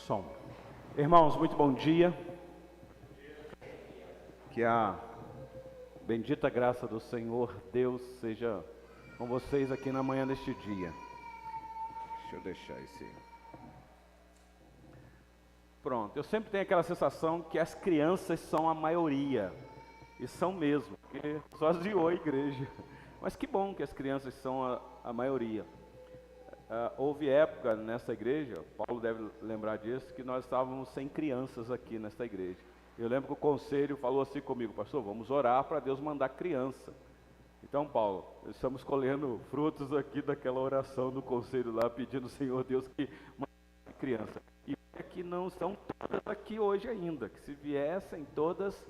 Som. Irmãos, muito bom dia. Que a bendita graça do Senhor Deus seja com vocês aqui na manhã deste dia. Deixa eu deixar esse. Pronto, eu sempre tenho aquela sensação que as crianças são a maioria. E são mesmo, porque só aziou a igreja. Mas que bom que as crianças são a maioria. Houve época nessa igreja, Paulo deve lembrar disso, que nós estávamos sem crianças aqui nessa igreja. Eu lembro que o conselho falou assim comigo: pastor, vamos orar para Deus mandar criança. Então, Paulo, estamos colhendo frutos aqui daquela oração do conselho lá, pedindo ao Senhor Deus que mande criança. E é que não estão todas aqui hoje ainda, que se viessem todas,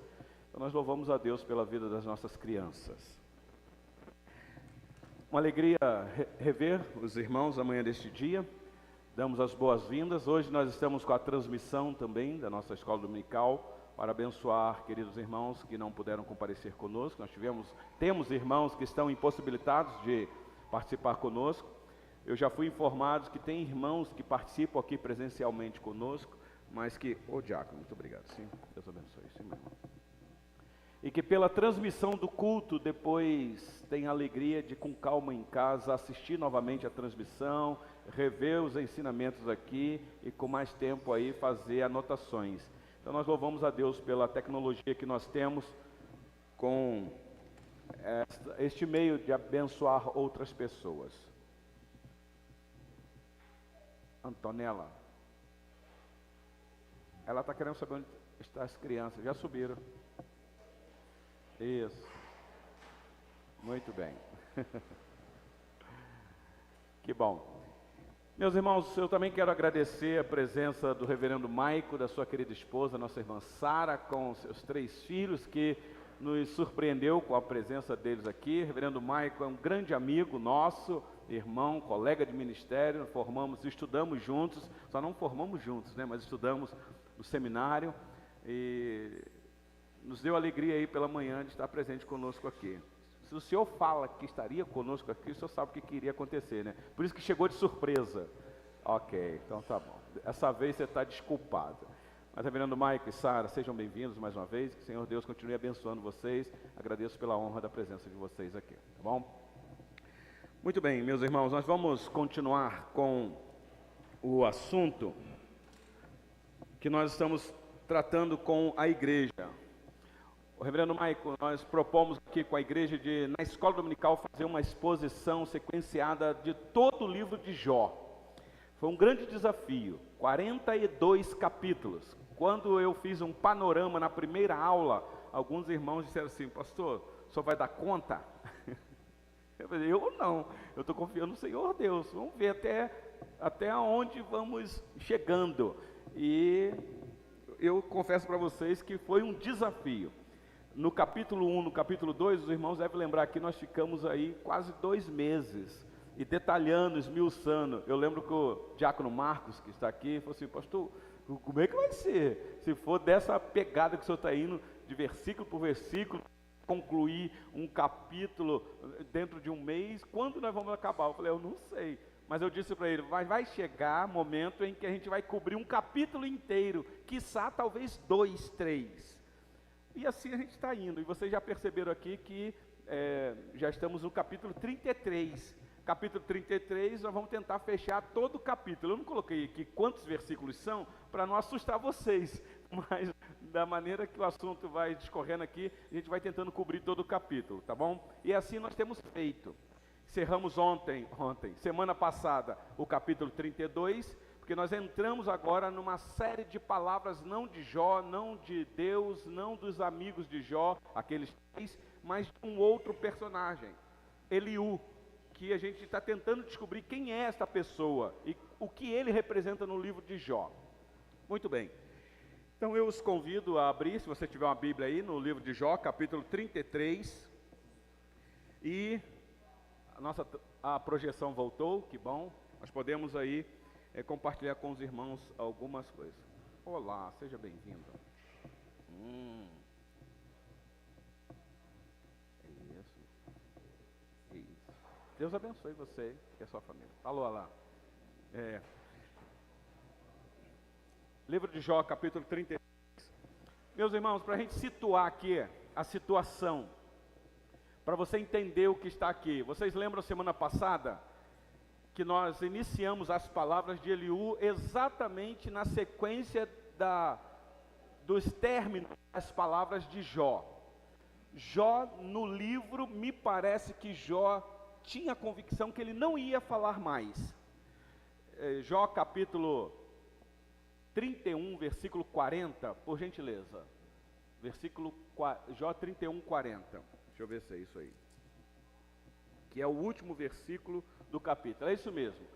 então nós louvamos a Deus pela vida das nossas crianças. Uma alegria rever os irmãos amanhã deste dia. Damos as boas-vindas. Hoje nós estamos com a transmissão também da nossa escola dominical para abençoar queridos irmãos que não puderam comparecer conosco. Temos irmãos que estão impossibilitados de participar conosco. Eu já fui informado que tem irmãos que participam aqui presencialmente conosco, mas que... Diácono, muito obrigado. Sim, Deus abençoe. Sim, meu irmão. E que pela transmissão do culto depois tem a alegria de com calma em casa assistir novamente a transmissão, rever os ensinamentos aqui e com mais tempo aí fazer anotações. Então nós louvamos a Deus pela tecnologia que nós temos com este meio de abençoar outras pessoas. Antonella, ela está querendo saber onde estão as crianças, já subiram. Isso, muito bem. Que bom. Meus irmãos, eu também quero agradecer a presença do reverendo Maico, da sua querida esposa, nossa irmã Sara, com seus 3 filhos, que nos surpreendeu com a presença deles aqui. O reverendo Maico é um grande amigo nosso, irmão, colega de ministério, estudamos juntos, só não formamos juntos, né, mas estudamos no seminário e nos deu alegria aí pela manhã de estar presente conosco aqui. Se o senhor fala que estaria conosco aqui, o senhor sabe o que iria acontecer, né? Por isso que chegou de surpresa. Ok, então tá bom. Essa vez você está desculpado. Mas, reverendo Maico e Sara, sejam bem-vindos mais uma vez. Que o Senhor Deus continue abençoando vocês. Agradeço pela honra da presença de vocês aqui, tá bom? Muito bem, meus irmãos, nós vamos continuar com o assunto que nós estamos tratando com a igreja. O reverendo Maico, nós propomos aqui com a igreja na escola dominical fazer uma exposição sequenciada de todo o livro de Jó. Foi um grande desafio, 42 capítulos. Quando eu fiz um panorama na primeira aula, alguns irmãos disseram assim: pastor, o senhor vai dar conta? Eu falei: eu não, eu estou confiando no Senhor Deus, vamos ver até onde vamos chegando. E eu confesso para vocês que foi um desafio. No capítulo 1, no capítulo 2, os irmãos devem lembrar que nós ficamos aí quase 2 meses, e detalhando, esmiuçando. Eu lembro que o diácono Marcos, que está aqui, falou assim: pastor, como é que vai ser? Se for dessa pegada que o senhor está indo, de versículo por versículo, concluir um capítulo dentro de um mês, quando nós vamos acabar? Eu falei: eu não sei. Mas eu disse para ele: vai chegar momento em que a gente vai cobrir um capítulo inteiro, quiçá talvez 2, 3. E assim a gente está indo, e vocês já perceberam aqui que já estamos no capítulo 33. Capítulo 33, nós vamos tentar fechar todo o capítulo. Eu não coloquei aqui quantos versículos são, para não assustar vocês, mas da maneira que o assunto vai discorrendo aqui, a gente vai tentando cobrir todo o capítulo, tá bom? E assim nós temos feito. Encerramos ontem, semana passada, o capítulo 32, porque nós entramos agora numa série de palavras, não de Jó, não de Deus, não dos amigos de Jó, aqueles 3, mas de um outro personagem, Eliú, que a gente está tentando descobrir quem é esta pessoa e o que ele representa no livro de Jó. Muito bem, então eu os convido a abrir, se você tiver uma Bíblia aí, no livro de Jó, capítulo 33, e a projeção voltou, que bom, nós podemos aí compartilhar com os irmãos algumas coisas. Olá, seja bem-vindo. Isso. Deus abençoe você e a sua família. Alô, lá. Livro de Jó, capítulo 33. Meus irmãos, para a gente situar aqui a situação, para você entender o que está aqui. Vocês lembram semana passada que nós iniciamos as palavras de Eliú exatamente na sequência dos términos das palavras de Jó. Jó, no livro, me parece que Jó tinha a convicção que ele não ia falar mais. Jó capítulo 31, versículo 40, por gentileza. Jó 31, 40. Deixa eu ver se é isso aí. Que é o último versículo do capítulo. É isso mesmo.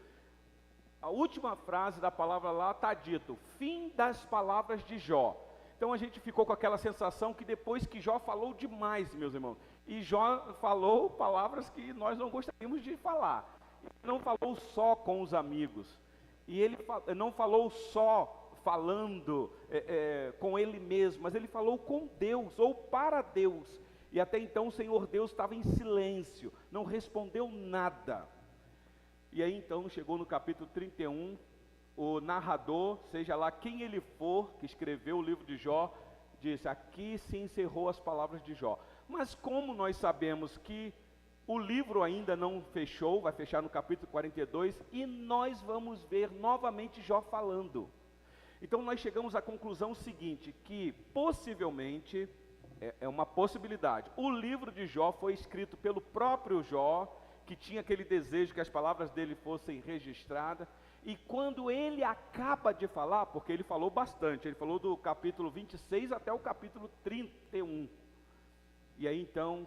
A última frase da palavra lá está dito: fim das palavras de Jó. Então a gente ficou com aquela sensação que depois que Jó falou demais, meus irmãos. E Jó falou palavras que nós não gostaríamos de falar. Ele não falou só com os amigos. E ele não falou só falando com ele mesmo, mas ele falou com Deus, ou para Deus. E até então o Senhor Deus estava em silêncio, não respondeu nada. E aí então chegou no capítulo 31, o narrador, seja lá quem ele for, que escreveu o livro de Jó, disse: aqui se encerrou as palavras de Jó. Mas como nós sabemos que o livro ainda não fechou, vai fechar no capítulo 42, e nós vamos ver novamente Jó falando. Então nós chegamos à conclusão seguinte, que possivelmente, é uma possibilidade, o livro de Jó foi escrito pelo próprio Jó, que tinha aquele desejo que as palavras dele fossem registradas, e quando ele acaba de falar, porque ele falou bastante, ele falou do capítulo 26 até o capítulo 31, e aí então,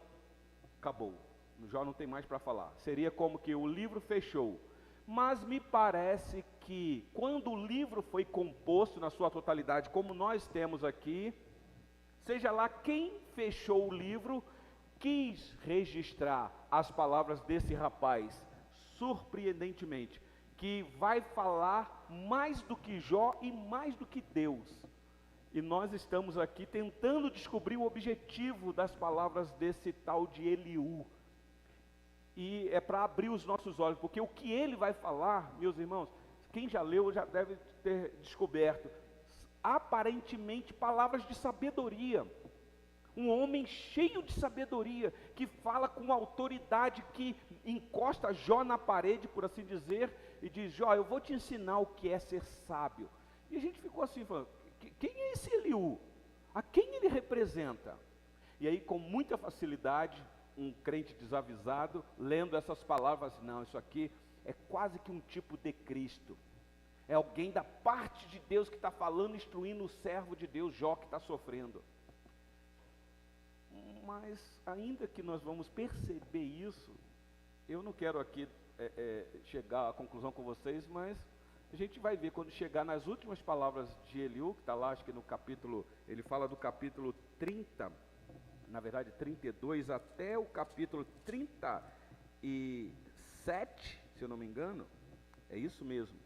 acabou, o Jó não tem mais para falar, seria como que o livro fechou. Mas me parece que quando o livro foi composto na sua totalidade, como nós temos aqui, seja lá quem fechou o livro, quis registrar as palavras desse rapaz, surpreendentemente, que vai falar mais do que Jó e mais do que Deus. E nós estamos aqui tentando descobrir o objetivo das palavras desse tal de Eliú. E é para abrir os nossos olhos, porque o que ele vai falar, meus irmãos, quem já leu já deve ter descoberto, aparentemente palavras de sabedoria. Um homem cheio de sabedoria, que fala com autoridade, que encosta Jó na parede, por assim dizer, e diz: Jó, eu vou te ensinar o que é ser sábio. E a gente ficou assim, falando: quem é esse Eliú? A quem ele representa? E aí, com muita facilidade, um crente desavisado, lendo essas palavras: não, isso aqui é quase que um tipo de Cristo. É alguém da parte de Deus que está falando, instruindo o servo de Deus, Jó, que está sofrendo. Mas ainda que nós vamos perceber isso, eu não quero aqui chegar à conclusão com vocês, mas a gente vai ver quando chegar nas últimas palavras de Eliú, que está lá, acho que no capítulo, ele fala do capítulo 30, na verdade 32 até o capítulo 37, se eu não me engano, é isso mesmo.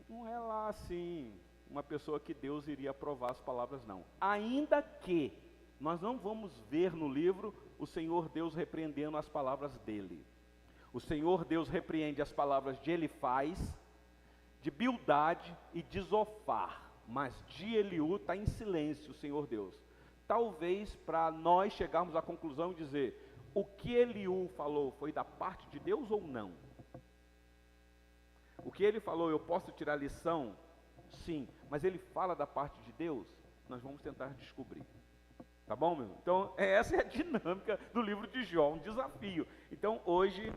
Não é lá assim, uma pessoa que Deus iria aprovar as palavras, não. Ainda que nós não vamos ver no livro o Senhor Deus repreendendo as palavras dele. O Senhor Deus repreende as palavras de Elifaz, de Bildade e de Zofar, mas de Eliú está em silêncio o Senhor Deus. Talvez para nós chegarmos à conclusão e dizer: o que Eliú falou foi da parte de Deus ou não? O que ele falou, eu posso tirar lição? Sim, mas ele fala da parte de Deus? Nós vamos tentar descobrir. Tá bom, meu irmão? Então, essa é a dinâmica do livro de Jó, um desafio. Então, hoje,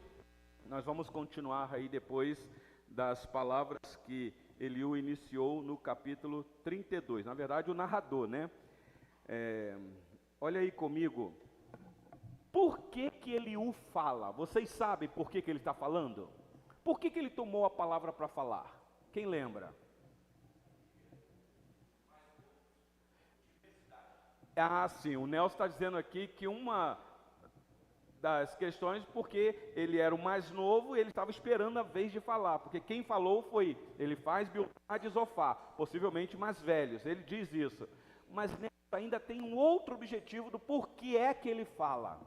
nós vamos continuar aí depois das palavras que Eliú iniciou no capítulo 32. Na verdade, o narrador, né? Olha aí comigo. Por que que Eliú fala? Vocês sabem por que que ele está falando? Por que que ele tomou a palavra para falar? Quem lembra? Ah, sim, o Nelson está dizendo aqui que uma das questões, porque ele era o mais novo, ele estava esperando a vez de falar, porque quem falou foi Elifaz, Bildade e Zofar, possivelmente mais velhos, ele diz isso. Mas Nelson ainda tem um outro objetivo do porquê é que ele fala.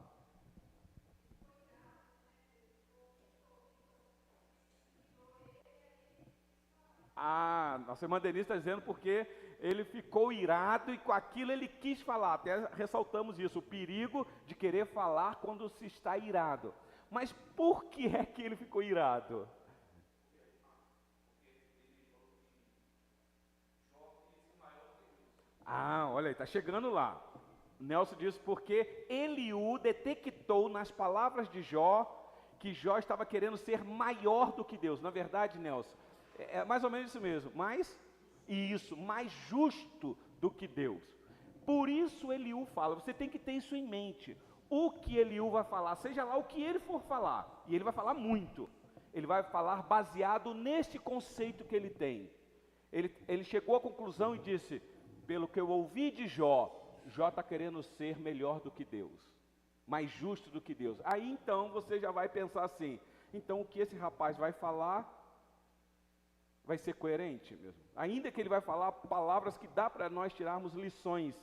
nossa irmã Denise está dizendo porque ele ficou irado e com aquilo ele quis falar. Até ressaltamos isso, o perigo de querer falar quando se está irado. Mas por que é que ele ficou irado? Olha aí, está chegando lá. Nelson diz porque Eliú detectou nas palavras de Jó que Jó estava querendo ser maior do que Deus. Na verdade, Nelson, é mais ou menos isso mesmo, mais justo do que Deus. Por isso Eliú fala, você tem que ter isso em mente. O que Eliú vai falar, seja lá o que ele for falar, e ele vai falar muito, ele vai falar baseado neste conceito que ele tem. Ele chegou à conclusão e disse, pelo que eu ouvi de Jó, Jó está querendo ser melhor do que Deus, mais justo do que Deus. Aí então você já vai pensar assim, então o que esse rapaz vai falar vai ser coerente mesmo. Ainda que ele vai falar palavras que dá para nós tirarmos lições,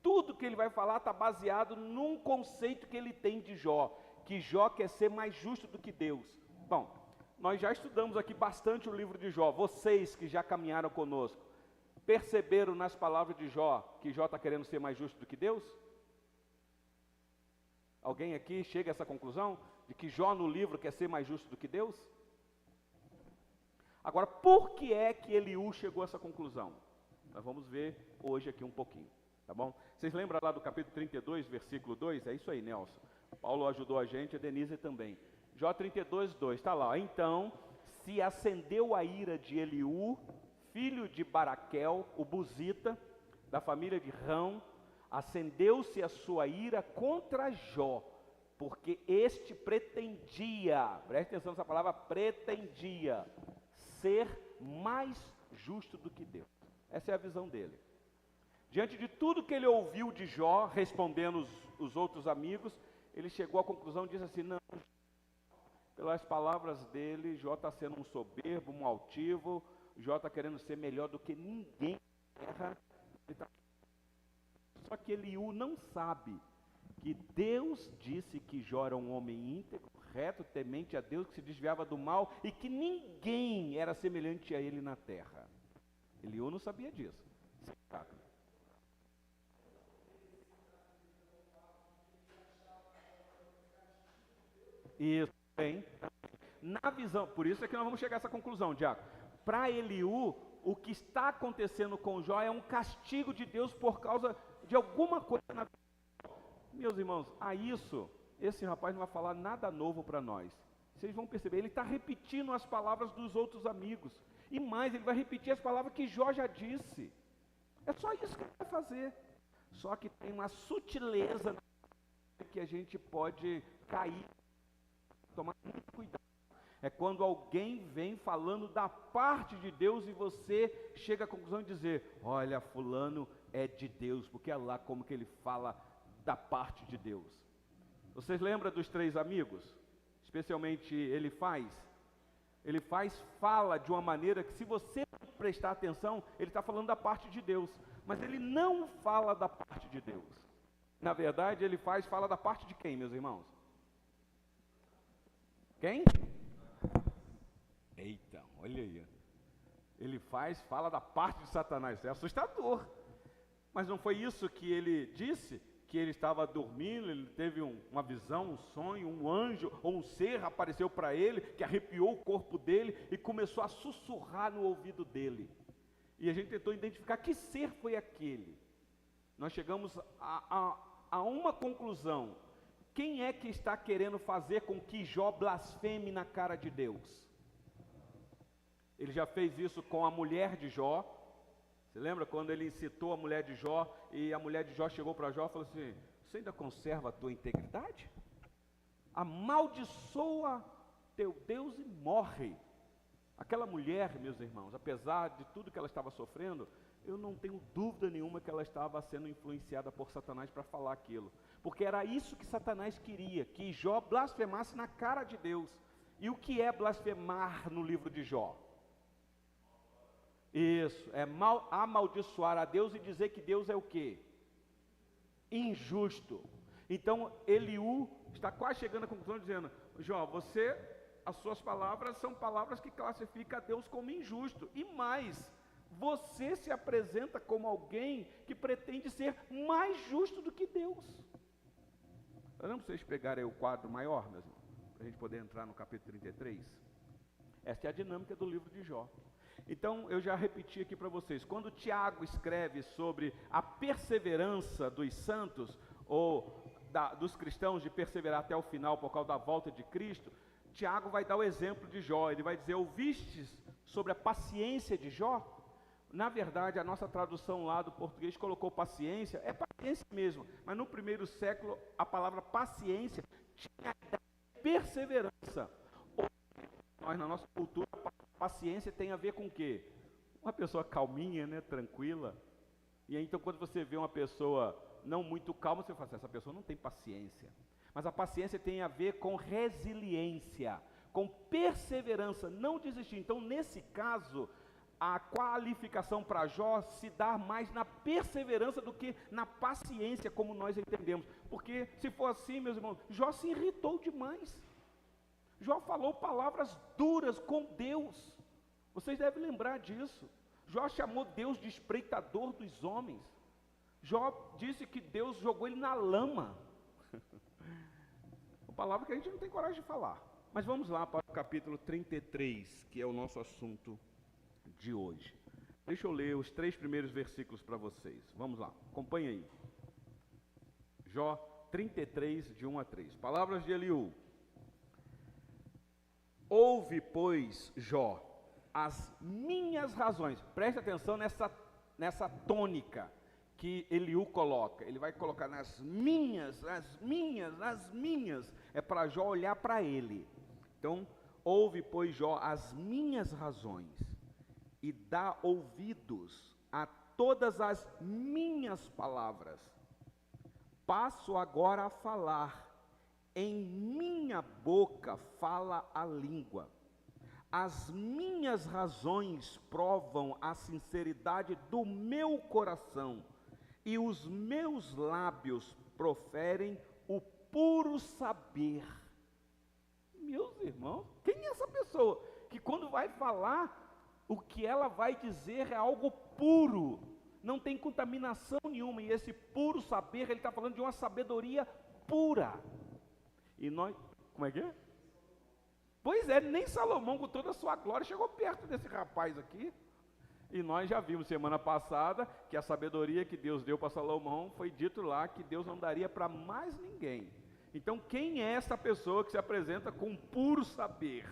tudo que ele vai falar está baseado num conceito que ele tem de Jó, que Jó quer ser mais justo do que Deus. Bom, nós já estudamos aqui bastante o livro de Jó, vocês que já caminharam conosco, perceberam nas palavras de Jó, que Jó está querendo ser mais justo do que Deus? Alguém aqui chega a essa conclusão, de que Jó no livro quer ser mais justo do que Deus? Agora, por que é que Eliú chegou a essa conclusão? Nós vamos ver hoje aqui um pouquinho, tá bom? Vocês lembram lá do capítulo 32, versículo 2? É isso aí, Nelson. Paulo ajudou a gente, a Denise também. Jó 32, 2, está lá. Então, se acendeu a ira de Eliú, filho de Baraquel, o buzita, da família de Rão, acendeu-se a sua ira contra Jó, porque este pretendia, preste atenção nessa palavra, pretendia ser mais justo do que Deus. Essa é a visão dele. Diante de tudo que ele ouviu de Jó, respondendo os outros amigos, ele chegou à conclusão e disse assim, não, pelas palavras dele, Jó está sendo um soberbo, um altivo, Jó está querendo ser melhor do que ninguém na terra. Só que Eliú não sabe que Deus disse que Jó era um homem íntegro, reto, temente a Deus, que se desviava do mal e que ninguém era semelhante a ele na terra. Eliú não sabia disso. Isso, bem. Na visão, por isso é que nós vamos chegar a essa conclusão, Diácono. Para Eliú, o que está acontecendo com Jó é um castigo de Deus por causa de alguma coisa na vida. Meus irmãos, a isso, esse rapaz não vai falar nada novo para nós. Vocês vão perceber, ele está repetindo as palavras dos outros amigos. E mais, ele vai repetir as palavras que Jó já disse. É só isso que ele vai fazer. Só que tem uma sutileza que a gente pode cair. Tomar muito cuidado. É quando alguém vem falando da parte de Deus e você chega à conclusão de dizer, olha, fulano é de Deus, porque é lá como que ele fala da parte de Deus. Vocês lembram dos 3 amigos? Especialmente ele fala de uma maneira que se você prestar atenção, ele está falando da parte de Deus, mas ele não fala da parte de Deus. Na verdade, ele fala da parte de quem, meus irmãos? Quem? Eita, olha aí. Ele fala da parte de Satanás, é assustador. Mas não foi isso que ele disse? Que ele estava dormindo, ele teve uma visão, um sonho, um anjo ou um ser apareceu para ele, que arrepiou o corpo dele e começou a sussurrar no ouvido dele. E a gente tentou identificar que ser foi aquele. Nós chegamos a uma conclusão. Quem é que está querendo fazer com que Jó blasfeme na cara de Deus? Ele já fez isso com a mulher de Jó. Você lembra quando ele incitou a mulher de Jó e a mulher de Jó chegou para Jó e falou assim, você ainda conserva a tua integridade? Amaldiçoa teu Deus e morre. Aquela mulher, meus irmãos, apesar de tudo que ela estava sofrendo, eu não tenho dúvida nenhuma que ela estava sendo influenciada por Satanás para falar aquilo. Porque era isso que Satanás queria, que Jó blasfemasse na cara de Deus. E o que é blasfemar no livro de Jó? Isso, é amaldiçoar a Deus e dizer que Deus é o quê? Injusto. Então, Eliú está quase chegando à conclusão dizendo, Jó, você as suas palavras são palavras que classificam a Deus como injusto. E mais, você se apresenta como alguém que pretende ser mais justo do que Deus. Vamos vocês pegarem aí o quadro maior, meus irmãos, para a gente poder entrar no capítulo 33. Esta é a dinâmica do livro de Jó. Então, eu já repeti aqui para vocês, quando Tiago escreve sobre a perseverança dos santos, ou dos cristãos de perseverar até o final por causa da volta de Cristo, Tiago vai dar o exemplo de Jó. Ele vai dizer: ouvistes sobre a paciência de Jó? Na verdade, a nossa tradução lá do português colocou paciência, é paciência mesmo, mas no primeiro século a palavra paciência tinha perseverança. Nós, na nossa cultura, paciência tem a ver com o quê? Uma pessoa calminha, né, tranquila. E aí, então, quando você vê uma pessoa não muito calma, você fala assim: essa pessoa não tem paciência. Mas a paciência tem a ver com resiliência, com perseverança, não desistir. Então, nesse caso, a qualificação para Jó se dá mais na perseverança do que na paciência, como nós entendemos. Porque se for assim, meus irmãos, Jó se irritou demais. Jó falou palavras duras com Deus. Vocês devem lembrar disso. Jó chamou Deus de espreitador dos homens. Jó disse que Deus jogou ele na lama. Uma palavra que a gente não tem coragem de falar. Mas vamos lá para o capítulo 33, que é o nosso assunto de hoje. Deixa eu ler os 3 primeiros versículos para vocês. Vamos lá, acompanha aí. Jó 33, de 1 a 3. Palavras de Eliú. Ouve, pois, Jó, as minhas razões. Preste atenção nessa tônica que Eliú coloca. Ele vai colocar nas minhas. É para Jó olhar para ele. Então, ouve, pois, Jó, as minhas razões, e dá ouvidos a todas as minhas palavras. Passo agora a falar, em minha boca fala a língua. As minhas razões provam a sinceridade do meu coração, e os meus lábios proferem o puro saber. Meus irmãos, quem é essa pessoa que quando vai falar, o que ela vai dizer é algo puro, não tem contaminação nenhuma, e esse puro saber, ele está falando de uma sabedoria pura. E nós, como é que é? Pois é, nem Salomão com toda a sua glória chegou perto desse rapaz aqui. E nós já vimos semana passada que a sabedoria que Deus deu para Salomão, foi dito lá que Deus não daria para mais ninguém. Então quem é essa pessoa que se apresenta com puro saber?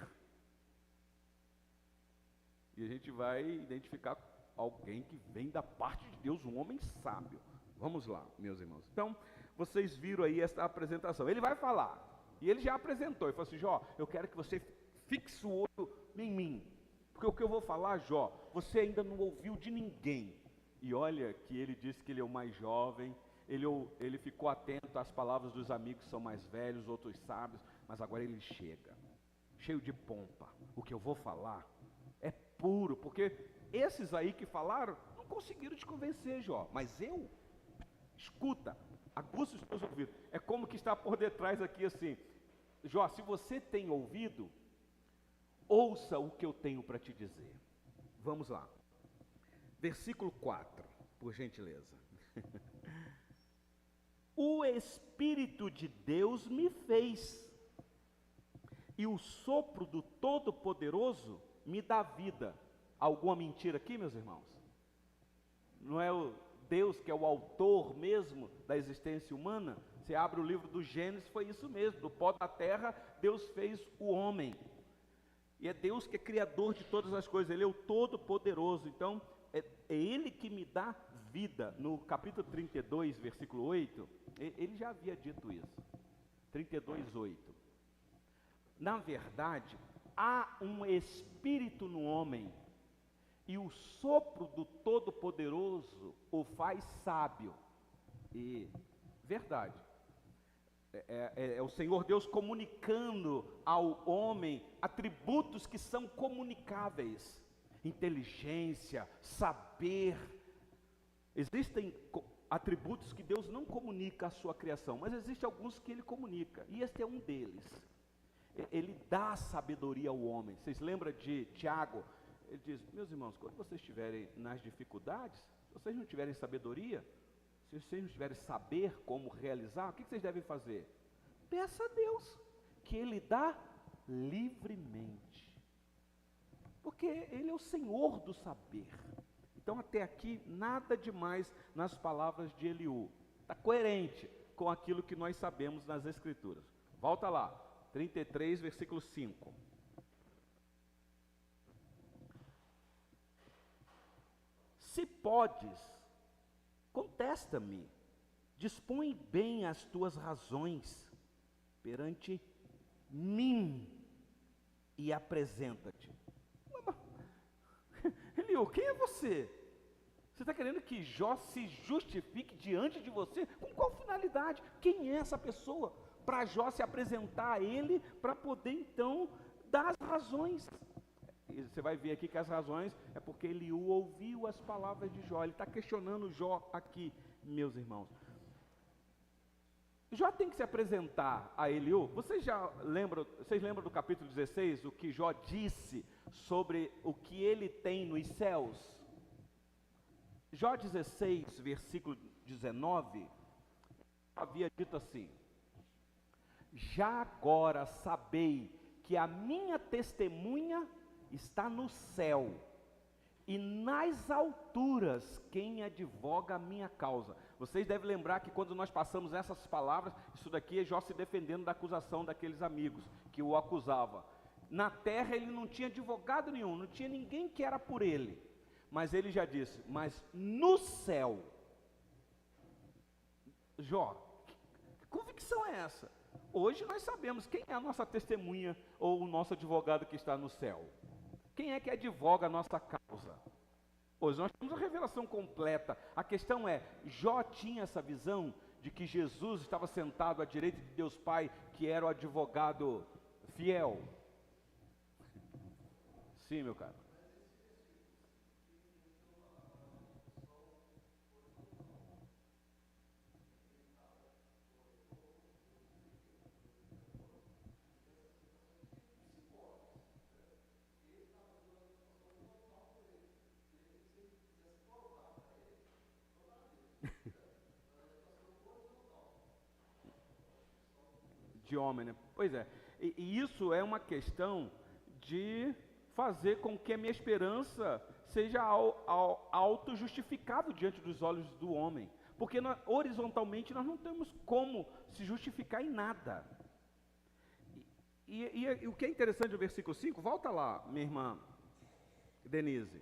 E a gente vai identificar alguém que vem da parte de Deus, um homem sábio. Vamos lá, meus irmãos. Então, vocês viram aí essa apresentação. Ele vai falar, e ele já apresentou. Ele falou assim: Jó, eu quero que você fixe o olho em mim. Porque o que eu vou falar, Jó, você ainda não ouviu de ninguém. E olha que ele disse que ele é o mais jovem, ele ficou atento às palavras dos amigos que são mais velhos, outros sábios, mas agora ele chega, cheio de pompa. O que eu vou falar é puro, porque esses aí que falaram não conseguiram te convencer, Jó, mas eu, escuta, aguça os teus ouvidos. É como que está por detrás aqui assim: Jó, se você tem ouvido, ouça o que eu tenho para te dizer. Vamos lá, versículo 4, por gentileza. O Espírito de Deus me fez, e o sopro do Todo-Poderoso me dá vida. Alguma mentira aqui, meus irmãos? Não é o Deus que é o autor mesmo da existência humana? Você abre o livro do Gênesis, foi isso mesmo: do pó da terra Deus fez o homem, e é Deus que é criador de todas as coisas, Ele é o Todo-Poderoso. Então é Ele que me dá vida. No capítulo 32, versículo 8, ele já havia dito isso. 32, 8. Na verdade, há um espírito no homem, e o sopro do Todo-Poderoso o faz sábio. E verdade, é o Senhor Deus comunicando ao homem atributos que são comunicáveis: inteligência, saber. Existem atributos que Deus não comunica à sua criação, mas existem alguns que Ele comunica, e este é um deles. Ele dá sabedoria ao homem. Vocês lembram de Tiago? Ele diz: meus irmãos, quando vocês estiverem nas dificuldades, se vocês não tiverem sabedoria, se vocês não tiverem saber como realizar, o que vocês devem fazer? Peça a Deus, que Ele dá livremente, porque Ele é o Senhor do saber. Então até aqui nada demais nas palavras de Eliú, está coerente com aquilo que nós sabemos nas Escrituras. Volta lá, 33, versículo 5. Se podes, contesta-me, dispõe bem as tuas razões perante mim e apresenta-te. Eliú, quem é você? Você está querendo que Jó se justifique diante de você? Com qual finalidade? Quem é essa pessoa? Para Jó se apresentar a ele, para poder então dar as razões. E você vai ver aqui que as razões é porque Eliú ouviu as palavras de Jó. Ele está questionando Jó aqui, meus irmãos. Jó tem que se apresentar a Eliú. Vocês lembram do capítulo 16, o que Jó disse sobre o que ele tem nos céus? Jó 16, versículo 19, havia dito assim: já agora sabei que a minha testemunha está no céu, e nas alturas quem advoga a minha causa. Vocês devem lembrar que quando nós passamos essas palavras, isso daqui é Jó se defendendo da acusação daqueles amigos que o acusavam. Na terra ele não tinha advogado nenhum, não tinha ninguém que era por ele, mas ele já disse: mas no céu, Jó, que convicção é essa? Hoje nós sabemos quem é a nossa testemunha ou o nosso advogado que está no céu. Quem é que advoga a nossa causa? Hoje nós temos a revelação completa. A questão é, Jó tinha essa visão de que Jesus estava sentado à direita de Deus Pai, que era o advogado fiel? Sim, meu caro. De homem, né? Pois é, e isso é uma questão de fazer com que a minha esperança seja auto-justificável diante dos olhos do homem, porque horizontalmente nós não temos como se justificar em nada. E o que é interessante no versículo 5, volta lá, minha irmã Denise.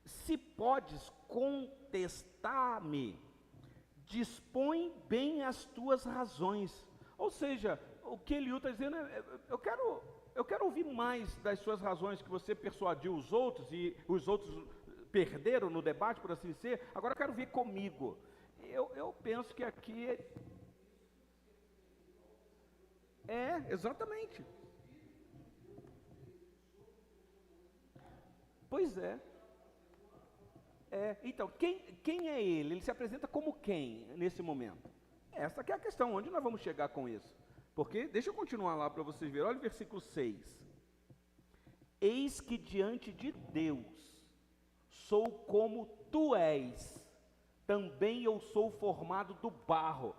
Se podes contestar-me, dispõe bem as tuas razões. Ou seja, o que Eliú está dizendo é: eu quero ouvir mais das suas razões, que você persuadiu os outros e os outros perderam no debate, por assim dizer. Agora eu quero ver comigo. Eu penso que aqui exatamente. Pois é. Então, quem é ele? Ele se apresenta como quem nesse momento? Essa que é a questão, onde nós vamos chegar com isso? Porque, deixa eu continuar lá para vocês verem, olha o versículo 6. Eis que diante de Deus sou como tu és, também eu sou formado do barro.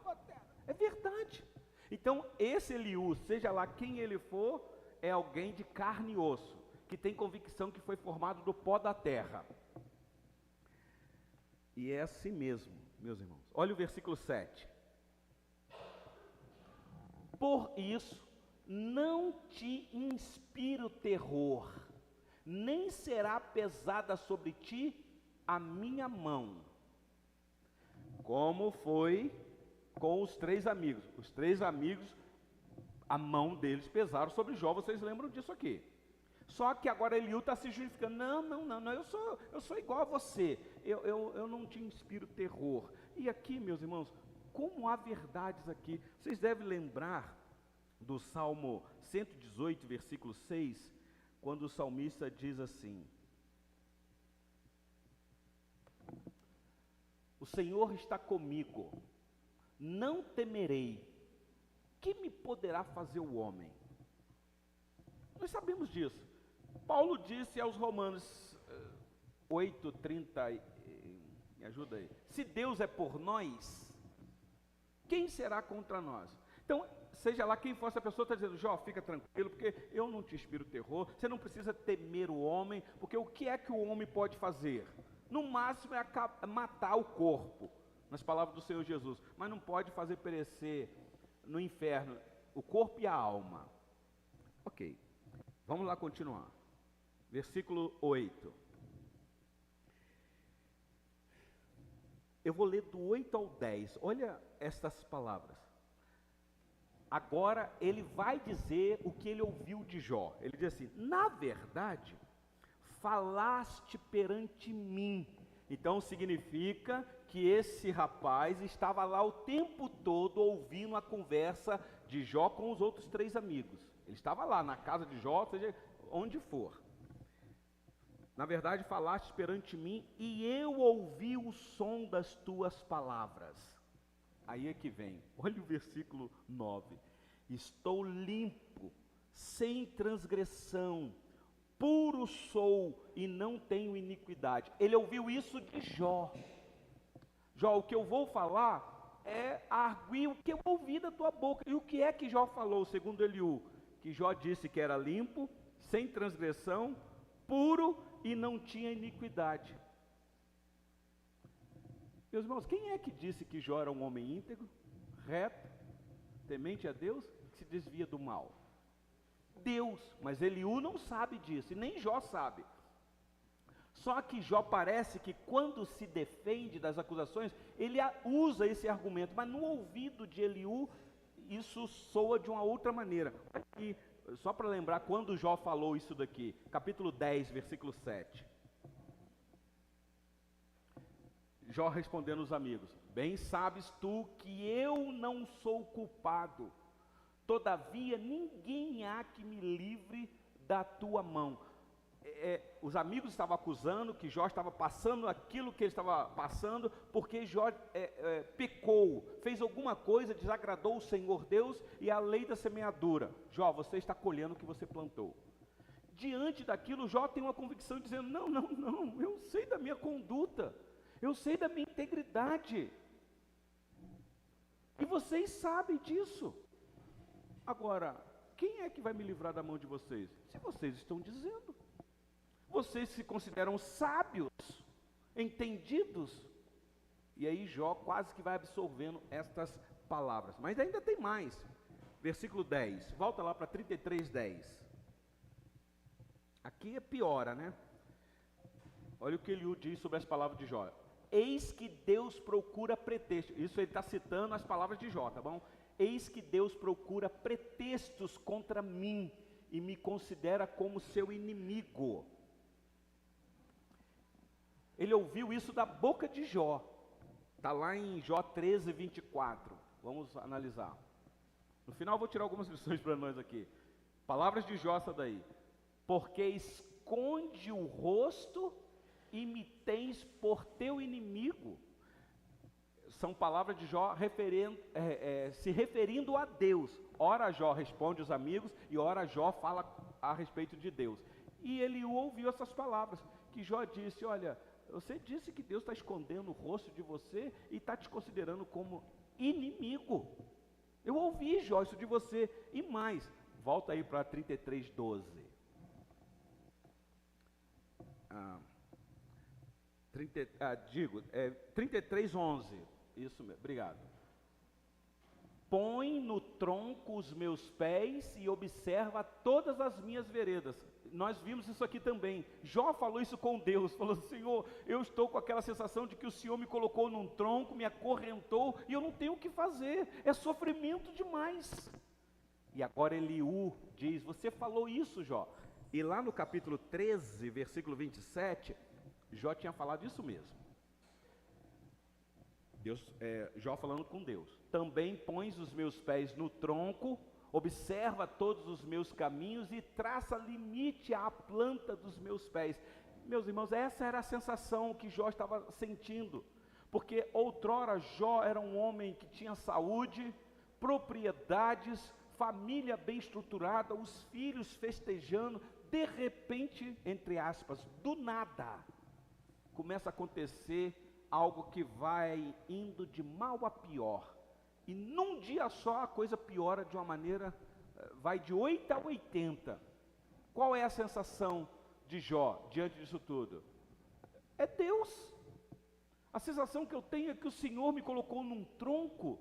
É verdade. Então, esse Eliú, seja lá quem ele for, é alguém de carne e osso, que tem convicção que foi formado do pó da terra. E é assim mesmo, meus irmãos. Olha o versículo 7. Por isso, não te inspiro terror, nem será pesada sobre ti a minha mão. Como foi com os três amigos. Os três amigos, a mão deles pesaram sobre Jó, vocês lembram disso aqui. Só que agora Eliú está se justificando: não, eu sou igual a você, eu não te inspiro terror. E aqui, meus irmãos, como há verdades aqui, vocês devem lembrar do Salmo 118, versículo 6, quando o salmista diz assim: o Senhor está comigo, não temerei, que me poderá fazer o homem? Nós sabemos disso. Paulo disse aos Romanos 8:30, me ajuda aí, se Deus é por nós, quem será contra nós? Então, seja lá quem for, essa pessoa está dizendo, Jó, fica tranquilo, porque eu não te inspiro terror, você não precisa temer o homem, porque o que é que o homem pode fazer? No máximo é matar o corpo, nas palavras do Senhor Jesus, mas não pode fazer perecer no inferno o corpo e a alma. Ok, vamos lá continuar. Versículo 8. Eu vou ler do 8 ao 10, olha estas palavras. Agora ele vai dizer o que ele ouviu de Jó. Ele diz assim, na verdade, falaste perante mim. Então significa que esse rapaz estava lá o tempo todo ouvindo a conversa de Jó com os outros 3 amigos. Ele estava lá na casa de Jó, seja onde for. Na verdade, falaste perante mim e eu ouvi o som das tuas palavras. Aí é que vem, olha o versículo 9. Estou limpo, sem transgressão, puro sou e não tenho iniquidade. Ele ouviu isso de Jó. Jó, o que eu vou falar é arguir o que eu ouvi da tua boca. E o que é que Jó falou, segundo Eliú? Que Jó disse que era limpo, sem transgressão, puro e não tinha iniquidade. Meus irmãos, quem é que disse que Jó era um homem íntegro, reto, temente a Deus, que se desvia do mal? Deus, mas Eliú não sabe disso, e nem Jó sabe. Só que Jó parece que quando se defende das acusações, ele usa esse argumento, mas no ouvido de Eliú, isso soa de uma outra maneira. E só para lembrar quando Jó falou isso daqui, capítulo 10, versículo 7. Jó respondendo aos amigos, bem sabes tu que eu não sou culpado, todavia ninguém há que me livre da tua mão. Os amigos estavam acusando que Jó estava passando aquilo que ele estava passando, porque Jó pecou, fez alguma coisa, desagradou o Senhor Deus e a lei da semeadura. Jó, você está colhendo o que você plantou. Diante daquilo, Jó tem uma convicção dizendo, não, eu sei da minha conduta, eu sei da minha integridade, e vocês sabem disso. Agora, quem é que vai me livrar da mão de vocês? Se vocês estão dizendo. Vocês se consideram sábios, entendidos. E aí Jó quase que vai absorvendo estas palavras. Mas ainda tem mais. Versículo 10. Volta lá para 33:10. Aqui piora, né? Olha o que ele diz sobre as palavras de Jó. Eis que Deus procura pretextos. Isso ele está citando as palavras de Jó, tá bom? Eis que Deus procura pretextos contra mim e me considera como seu inimigo. Ele ouviu isso da boca de Jó. Está lá em Jó 13:24. Vamos analisar. No final eu vou tirar algumas lições para nós aqui. Palavras de Jó, essa daí. Porque esconde o rosto e me tens por teu inimigo. São palavras de Jó se referindo a Deus. Ora Jó responde os amigos e ora Jó fala a respeito de Deus. E ele ouviu essas palavras, que Jó disse, olha, você disse que Deus está escondendo o rosto de você e está te considerando como inimigo. Eu ouvi, Jó, isso de você. E mais, volta aí para 33:12. 33:11. Isso mesmo, obrigado. Põe no tronco os meus pés e observa todas as minhas veredas. Nós vimos isso aqui também. Jó falou isso com Deus, falou, Senhor, eu estou com aquela sensação de que o Senhor me colocou num tronco, me acorrentou, e eu não tenho o que fazer, é sofrimento demais. E agora Eliú diz, você falou isso, Jó. E lá no capítulo 13, versículo 27, Jó tinha falado isso mesmo. Jó falando com Deus. Também pões os meus pés no tronco, observa todos os meus caminhos e traça limite à planta dos meus pés. Meus irmãos, essa era a sensação que Jó estava sentindo, porque outrora Jó era um homem que tinha saúde, propriedades, família bem estruturada, os filhos festejando, de repente, entre aspas, do nada, começa a acontecer algo que vai indo de mal a pior, e num dia só a coisa piora de uma maneira, vai de 8 a 80. Qual é a sensação de Jó diante disso tudo? É Deus. A sensação que eu tenho é que o Senhor me colocou num tronco,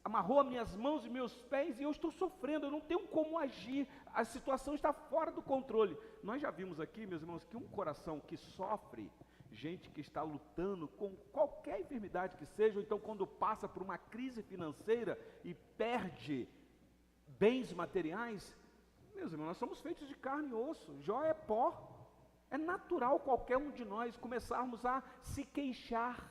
amarrou as minhas mãos e meus pés, e eu estou sofrendo, eu não tenho como agir, a situação está fora do controle. Nós já vimos aqui, meus irmãos, que um coração que sofre, gente que está lutando com qualquer enfermidade que seja, ou então quando passa por uma crise financeira e perde bens materiais, meus irmãos, nós somos feitos de carne e osso, Jó é pó. É natural qualquer um de nós começarmos a se queixar,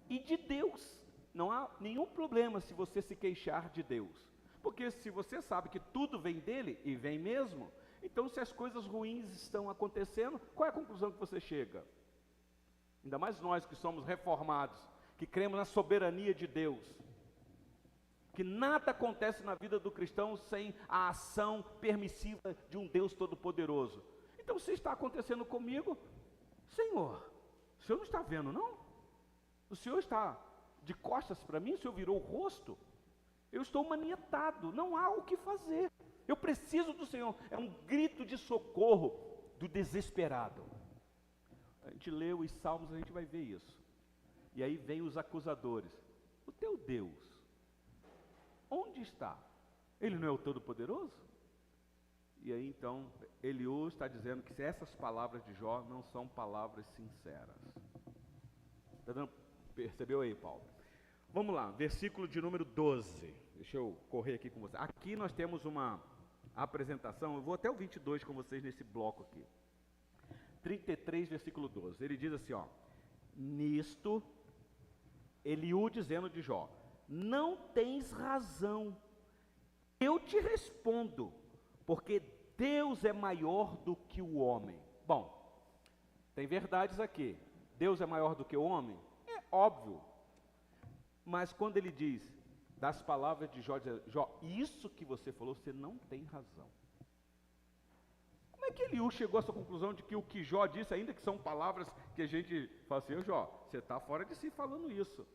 e de Deus. Não há nenhum problema se você se queixar de Deus, porque se você sabe que tudo vem dele, e vem mesmo, então se as coisas ruins estão acontecendo, qual é a conclusão que você chega? Ainda mais nós que somos reformados, que cremos na soberania de Deus, que nada acontece na vida do cristão sem a ação permissiva de um Deus Todo-Poderoso. Então se está acontecendo comigo, Senhor, o Senhor não está vendo não? O Senhor está de costas para mim? O Senhor virou o rosto? Eu estou manietado, não há o que fazer, eu preciso do Senhor. É um grito de socorro do desesperado. A gente lê os salmos, a gente vai ver isso. E aí vem os acusadores. O teu Deus, onde está? Ele não é o Todo-Poderoso? E aí então, Eliú está dizendo que essas palavras de Jó não são palavras sinceras. Percebeu aí, Paulo? Vamos lá, versículo de número 12. Deixa eu correr aqui com você. Aqui nós temos uma apresentação, eu vou até o 22 com vocês nesse bloco aqui. 33, versículo 12. Ele diz assim, ó: nisto, Eliú dizendo de Jó: não tens razão, eu te respondo, porque Deus é maior do que o homem. Bom, tem verdades aqui. Deus é maior do que o homem? É óbvio. Mas quando ele diz, das palavras de Jó, Jó, isso que você falou, você não tem razão. Como é que Eliú chegou a essa conclusão de que o que Jó disse, ainda que são palavras que a gente fala assim, Jó, você está fora de si falando isso.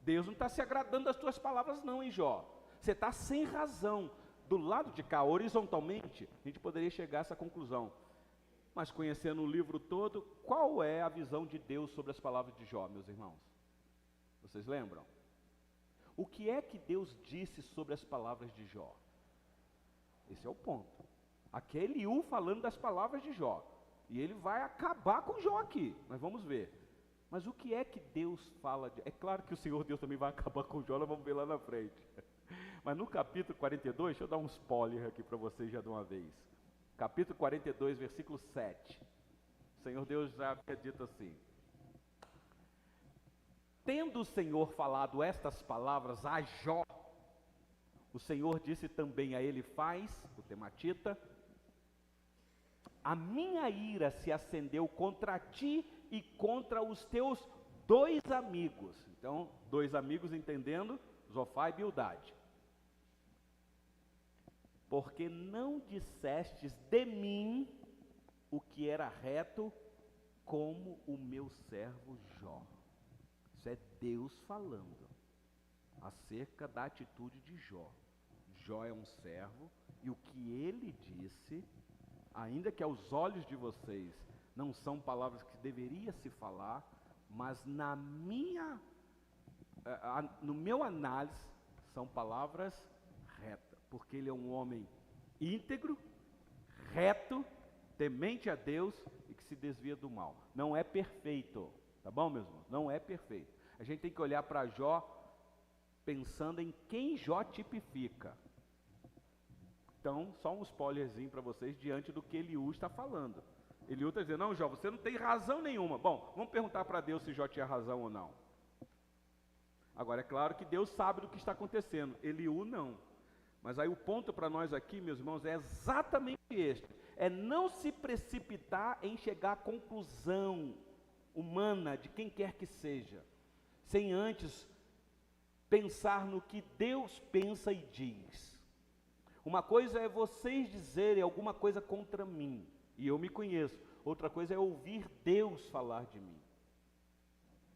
Deus não está se agradando das tuas palavras não, hein, Jó? Você está sem razão. Do lado de cá, horizontalmente, a gente poderia chegar a essa conclusão. Mas conhecendo o livro todo, qual é a visão de Deus sobre as palavras de Jó, meus irmãos? Vocês lembram? O que é que Deus disse sobre as palavras de Jó? Esse é o ponto. Aqui é Eliú falando das palavras de Jó. E ele vai acabar com Jó aqui. Nós vamos ver. Mas o que é que Deus fala? É claro que o Senhor Deus também vai acabar com Jó, nós vamos ver lá na frente. Mas no capítulo 42, deixa eu dar um spoiler aqui para vocês já de uma vez. Capítulo 42, versículo 7. O Senhor Deus já havia dito assim: tendo o Senhor falado estas palavras a Jó, o Senhor disse também a Elifaz, o tematita: a minha ira se acendeu contra ti e contra os teus dois amigos. Então, dois amigos entendendo, Zofá e Bildade. Porque não dissestes de mim o que era reto, como o meu servo Jó. Isso é Deus falando acerca da atitude de Jó. Jó é um servo, e o que ele disse, ainda que aos olhos de vocês não são palavras que deveria se falar, mas no meu análise são palavras retas, porque ele é um homem íntegro, reto, temente a Deus e que se desvia do mal. Não é perfeito, tá bom, meus irmãos? Não é perfeito. A gente tem que olhar para Jó pensando em quem Jó tipifica. Então, só um spoilerzinho para vocês diante do que Eliú está falando. Eliú está dizendo, não, Jó, você não tem razão nenhuma. Bom, vamos perguntar para Deus se Jó tinha razão ou não. Agora, é claro que Deus sabe do que está acontecendo, Eliú não. Mas aí o ponto para nós aqui, meus irmãos, é exatamente este. É não se precipitar em chegar à conclusão humana de quem quer que seja, sem antes pensar no que Deus pensa e diz. Uma coisa é vocês dizerem alguma coisa contra mim, e eu me conheço. Outra coisa é ouvir Deus falar de mim.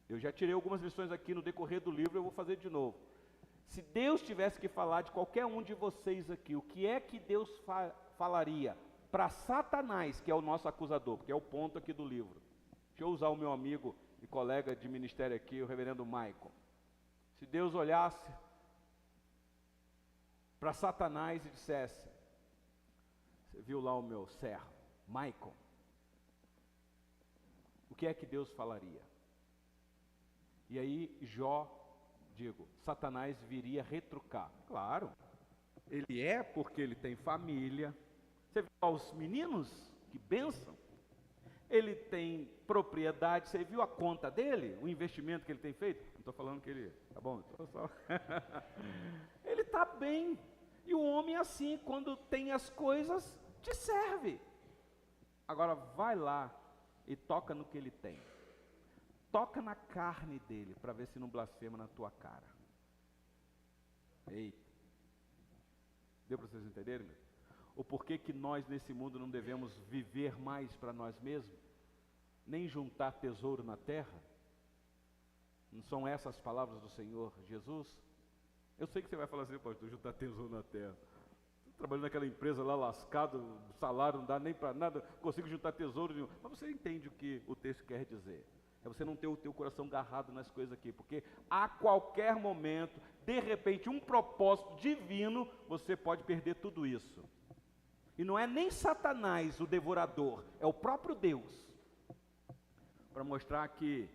Eu já tirei algumas lições aqui no decorrer do livro, eu vou fazer de novo. Se Deus tivesse que falar de qualquer um de vocês aqui, o que é que Deus falaria para Satanás, que é o nosso acusador, porque é o ponto aqui do livro? Deixa eu usar o meu amigo e colega de ministério aqui, o reverendo Michael. Se Deus olhasse para Satanás e dissesse: você viu lá o meu servo, Michael? O que é que Deus falaria? E aí Satanás viria retrucar. Claro, ele é porque ele tem família. Você viu os meninos? Que bênção! Ele tem propriedade, você viu a conta dele? O investimento que ele tem feito? Não estou falando que ele... Tá bom? Ele está bem. E o homem assim, quando tem as coisas, te serve. Agora vai lá e toca no que ele tem. Toca na carne dele, para ver se não blasfema na tua cara. Eita. Deu para vocês entenderem? O porquê que nós nesse mundo não devemos viver mais para nós mesmos? Nem juntar tesouro na terra? Não são essas as palavras do Senhor Jesus? Eu sei que você vai falar assim: pastor, juntar tesouro na terra. Estou trabalhando naquela empresa lá lascado, salário não dá nem para nada, consigo juntar tesouro nenhum. Mas você entende o que o texto quer dizer? É você não ter o teu coração agarrado nas coisas aqui, porque a qualquer momento, de repente, um propósito divino, você pode perder tudo isso. E não é nem Satanás o devorador, é o próprio Deus, para mostrar que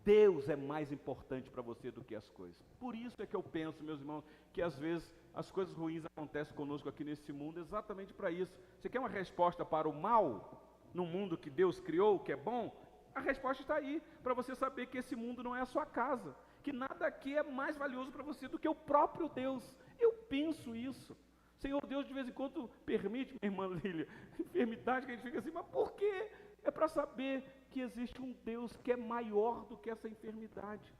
Deus é mais importante para você do que as coisas. Por isso é que eu penso, meus irmãos, que às vezes as coisas ruins acontecem conosco aqui nesse mundo, exatamente para isso. Você quer uma resposta para o mal, no mundo que Deus criou, que é bom? A resposta está aí, para você saber que esse mundo não é a sua casa, que nada aqui é mais valioso para você do que o próprio Deus. Eu penso isso. Senhor Deus, de vez em quando, permite, minha irmã Lília, enfermidade que a gente fica assim, mas por quê? É para saber que existe um Deus que é maior do que essa enfermidade.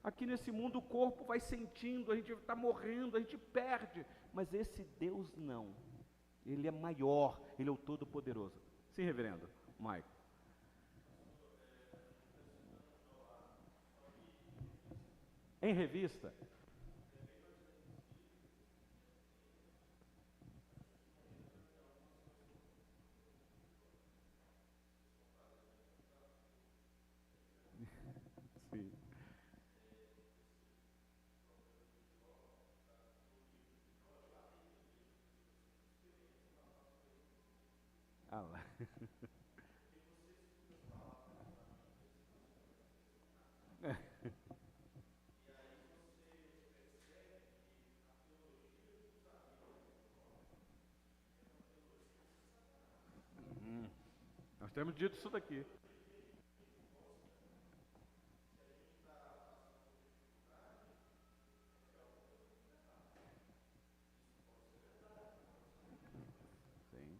Aqui nesse mundo o corpo vai sentindo, a gente está morrendo, a gente perde, mas esse Deus não. Ele é maior, Ele é o Todo-Poderoso. Sim, reverendo Maico. Em revista? Sim. Ah lá. Nós temos dito isso daqui. Sim.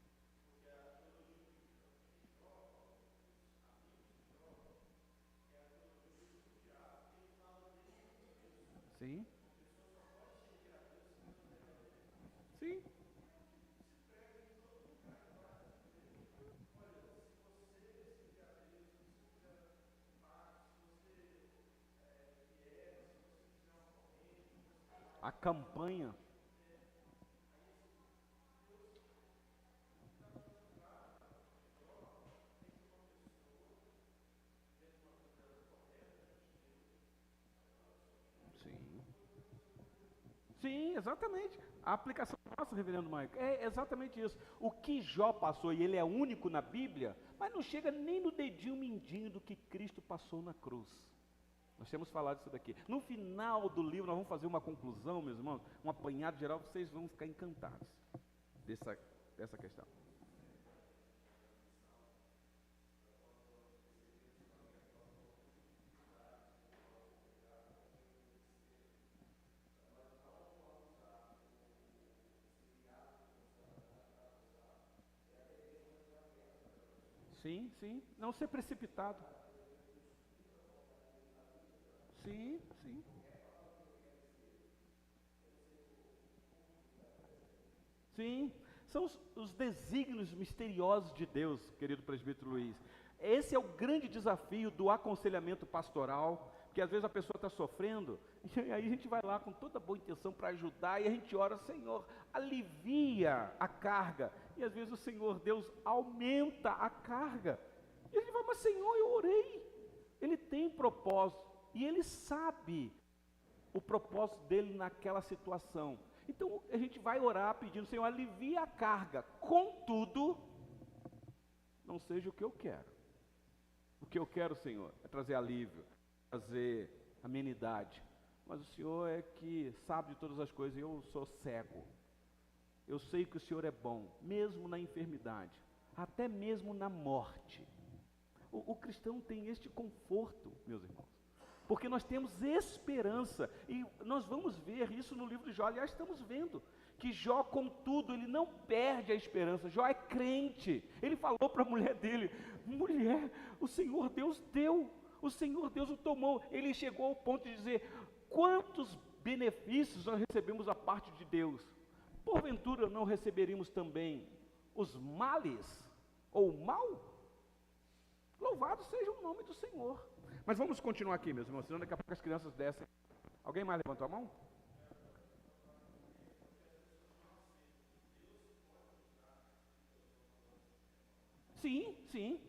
Sim. Sim. A campanha. Sim. Sim, exatamente. A aplicação nossa, reverendo Maico, é exatamente isso. O que Jó passou, e ele é único na Bíblia, mas não chega nem no dedinho mindinho do que Cristo passou na cruz. Nós temos falado isso daqui. No final do livro, nós vamos fazer uma conclusão, meus irmãos, um apanhado geral, vocês vão ficar encantados dessa questão. Sim, sim. Não ser precipitado. Sim, sim. Sim, são os desígnios misteriosos de Deus, querido presbítero Luiz. Esse é o grande desafio do aconselhamento pastoral, porque às vezes a pessoa está sofrendo, e aí a gente vai lá com toda boa intenção para ajudar, e a gente ora, Senhor, alivia a carga, e às vezes o Senhor Deus aumenta a carga, e a gente vai, mas Senhor, eu orei. Ele tem propósito, e Ele sabe o propósito dele naquela situação. Então a gente vai orar pedindo, Senhor, alivia a carga, contudo, não seja o que eu quero. O que eu quero, Senhor, é trazer alívio, trazer amenidade, mas o Senhor é que sabe de todas as coisas, e eu sou cego. Eu sei que o Senhor é bom, mesmo na enfermidade, até mesmo na morte. O cristão tem este conforto, meus irmãos, porque nós temos esperança, e nós vamos ver isso no livro de Jó. Aliás, estamos vendo que Jó, contudo, ele não perde a esperança. Jó é crente. Ele falou para a mulher dele: mulher, o Senhor Deus deu, o Senhor Deus o tomou. Ele chegou ao ponto de dizer: quantos benefícios nós recebemos da parte de Deus, porventura não receberíamos também os males, ou o mal? Louvado seja o nome do Senhor. Mas vamos continuar aqui, meus irmãos, senão daqui a pouco as crianças descem. Alguém mais levantou a mão? Sim, sim.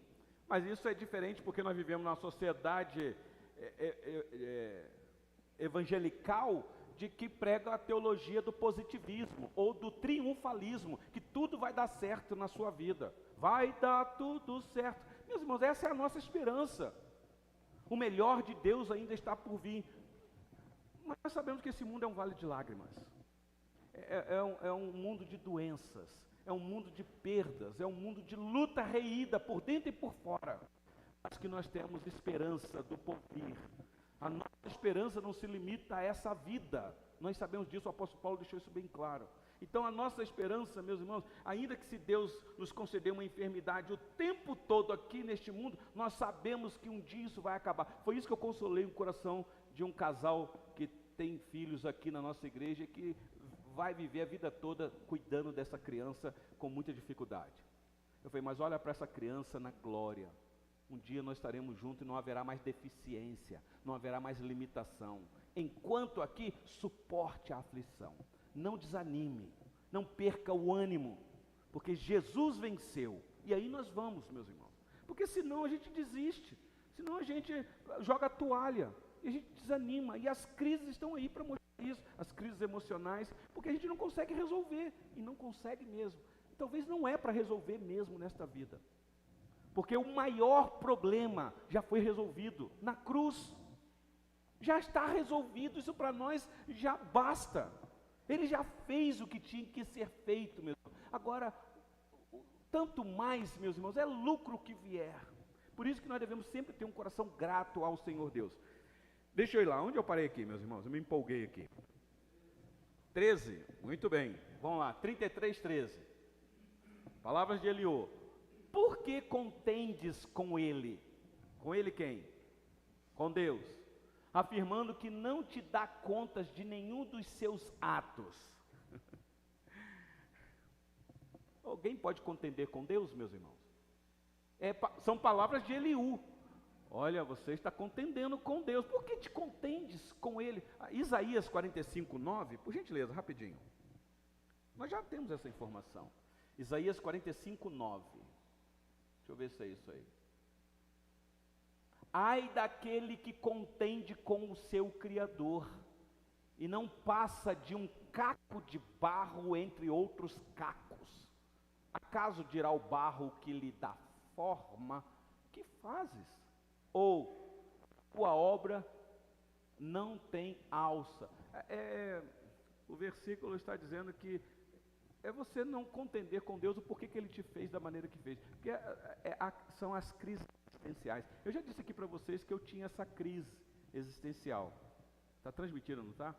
Mas isso é diferente porque nós vivemos numa sociedade evangelical de que prega a teologia do positivismo ou do triunfalismo, que tudo vai dar certo na sua vida. Vai dar tudo certo. Meus irmãos, essa é a nossa esperança. O melhor de Deus ainda está por vir. Mas nós sabemos que esse mundo é um vale de lágrimas. É um mundo de doenças. É um mundo de perdas. É um mundo de luta reída por dentro e por fora. Mas que nós temos esperança do porvir. A nossa esperança não se limita a essa vida. Nós sabemos disso, o apóstolo Paulo deixou isso bem claro. Então a nossa esperança, meus irmãos, ainda que se Deus nos conceder uma enfermidade o tempo todo aqui neste mundo, nós sabemos que um dia isso vai acabar. Foi isso que eu consolei o coração de um casal que tem filhos aqui na nossa igreja, que vai viver a vida toda cuidando dessa criança com muita dificuldade. Eu falei, mas olha para essa criança na glória. Um dia nós estaremos juntos e não haverá mais deficiência, não haverá mais limitação. Enquanto aqui, suporte a aflição. Não desanime, não perca o ânimo, porque Jesus venceu. E aí nós vamos, meus irmãos, porque senão a gente desiste, senão a gente joga a toalha, e a gente desanima, e as crises estão aí para mostrar isso, as crises emocionais, porque a gente não consegue resolver, e não consegue mesmo. Talvez não é para resolver mesmo nesta vida, porque o maior problema já foi resolvido na cruz, já está resolvido, isso para nós já basta. Ele já fez o que tinha que ser feito, meu irmão. Agora, tanto mais, meus irmãos, é lucro que vier. Por isso que nós devemos sempre ter um coração grato ao Senhor Deus. Deixa eu ir lá, onde eu parei aqui, meus irmãos? Eu me empolguei aqui. 13, muito bem. Vamos lá, 33, 13. Palavras de Eliú. Por que contendes com ele? Com ele quem? Com Deus. Afirmando que não te dá contas de nenhum dos seus atos. Alguém pode contender com Deus, meus irmãos? São palavras de Eliú. Olha, você está contendendo com Deus. Por que te contendes com ele? Isaías 45, 9, por gentileza, rapidinho. Nós já temos essa informação. Isaías 45, 9. Deixa eu ver se é isso aí. Ai daquele que contende com o seu Criador, e não passa de um caco de barro entre outros cacos. Acaso dirá o barro que lhe dá forma, que fazes? Ou tua obra não tem alça. O versículo está dizendo que é você não contender com Deus o porquê que Ele te fez da maneira que fez. Porque são as crises existenciais. Eu já disse aqui para vocês que eu tinha essa crise existencial. Está transmitindo, não está?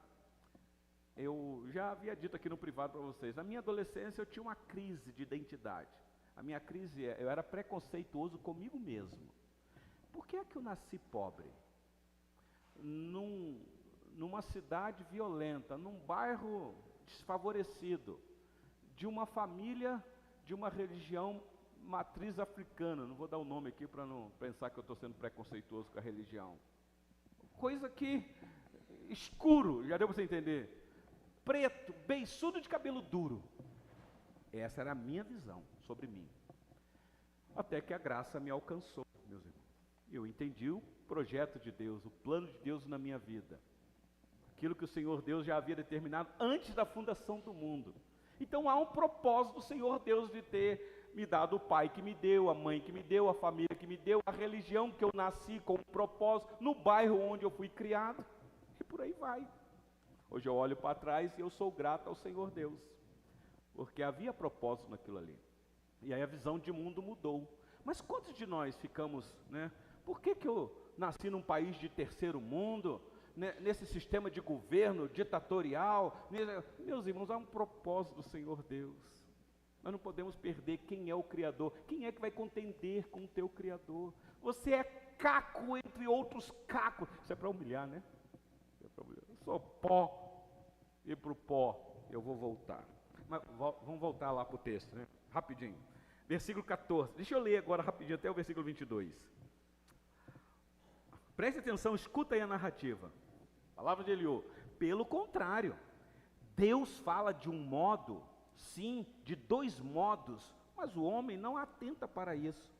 Eu já havia dito aqui no privado para vocês. Na minha adolescência eu tinha uma crise de identidade. A minha crise, eu era preconceituoso comigo mesmo. Por que é que eu nasci pobre? Numa cidade violenta, num bairro desfavorecido, de uma família, de uma religião matriz africana. Não vou dar o nome aqui para não pensar que eu estou sendo preconceituoso com a religião. Coisa que, escuro, já deu para você entender? Preto, beiçudo de cabelo duro. Essa era a minha visão sobre mim. Até que a graça me alcançou, meus irmãos. Eu entendi o projeto de Deus, o plano de Deus na minha vida. Aquilo que o Senhor Deus já havia determinado antes da fundação do mundo. Então há um propósito do Senhor Deus de ter me dado o pai que me deu, a mãe que me deu, a família que me deu, a religião que eu nasci com um propósito, no bairro onde eu fui criado, e por aí vai. Hoje eu olho para trás e eu sou grato ao Senhor Deus, porque havia propósito naquilo ali. E aí a visão de mundo mudou. Mas quantos de nós ficamos, né? Por que eu nasci num país de terceiro mundo, né, nesse sistema de governo ditatorial? Meus irmãos, há um propósito do Senhor Deus. Nós não podemos perder quem é o Criador. Quem é que vai contender com o teu Criador? Você é caco entre outros cacos. Isso é para humilhar, né? Eu sou pó, e para o pó eu vou voltar. Mas vamos voltar lá para o texto, né? Rapidinho. Versículo 14. Deixa eu ler agora rapidinho até o versículo 22. Preste atenção, escuta aí a narrativa. Palavra de Eliú. Pelo contrário, Deus fala de um modo, sim, de dois modos, mas o homem não atenta para isso.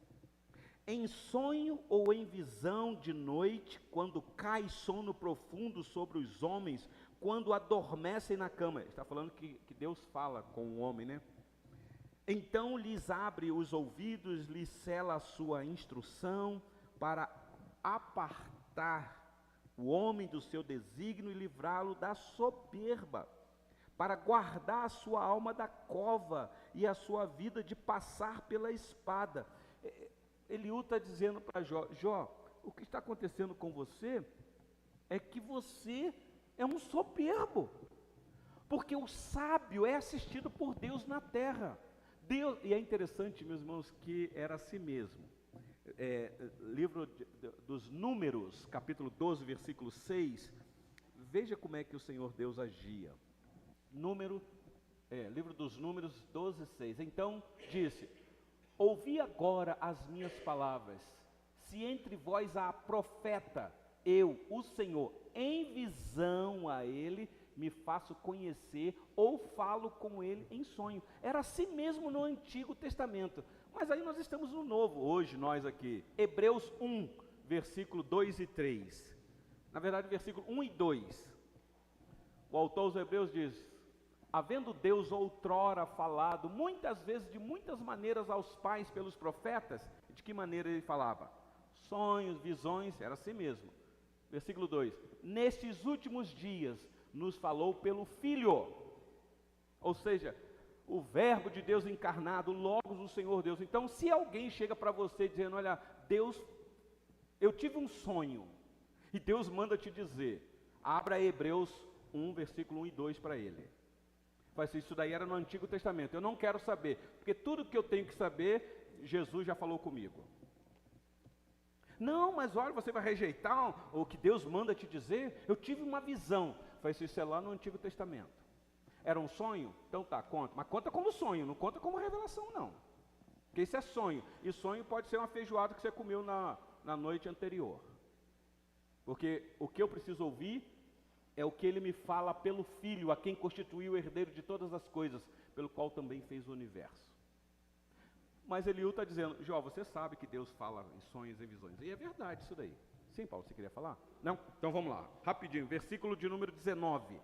Em sonho ou em visão de noite, quando cai sono profundo sobre os homens, quando adormecem na cama. Está falando que Deus fala com o homem, né? Então lhes abre os ouvidos, lhes cela a sua instrução, para apartar o homem do seu desígnio e livrá-lo da soberba, para guardar a sua alma da cova e a sua vida de passar pela espada. Eliú está dizendo para Jó: Jó, o que está acontecendo com você é que você é um soberbo, porque o sábio é assistido por Deus na terra. Deus, e é interessante, meus irmãos, que era assim mesmo. Livro dos Números, capítulo 12, versículo 6, veja como é que o Senhor Deus agia. Livro dos Números 12, 6. Então disse: ouvi agora as minhas palavras, se entre vós há profeta, eu, o Senhor, em visão a ele, me faço conhecer ou falo com ele em sonho. Era assim mesmo no Antigo Testamento, mas aí nós estamos no Novo, hoje nós aqui. Hebreus 1, versículo 2 e 3. Na verdade, versículo 1 e 2. O autor aos Hebreus diz: havendo Deus outrora falado muitas vezes, de muitas maneiras aos pais pelos profetas. De que maneira ele falava? Sonhos, visões, era assim mesmo. Versículo 2: nestes últimos dias nos falou pelo Filho, ou seja, o verbo de Deus encarnado, Logos do Senhor Deus. Então, se alguém chega para você dizendo: olha, Deus, eu tive um sonho, e Deus manda te dizer, abra Hebreus 1, versículo 1 e 2 para ele. Mas isso daí era no Antigo Testamento. Eu não quero saber, porque tudo que eu tenho que saber, Jesus já falou comigo. Não, mas olha, você vai rejeitar o que Deus manda te dizer? Eu tive uma visão. Isso é lá no Antigo Testamento. Era um sonho? Então tá, conta. Mas conta como sonho, não conta como revelação não. Porque isso é sonho. E sonho pode ser uma feijoada que você comeu na noite anterior. Porque o que eu preciso ouvir é o que ele me fala pelo Filho, a quem constituiu o herdeiro de todas as coisas, pelo qual também fez o universo. Mas Eliú está dizendo: Jó, você sabe que Deus fala em sonhos e visões. E é verdade isso daí. Sim, Paulo, você queria falar? Não? Então vamos lá, rapidinho, versículo de número 19.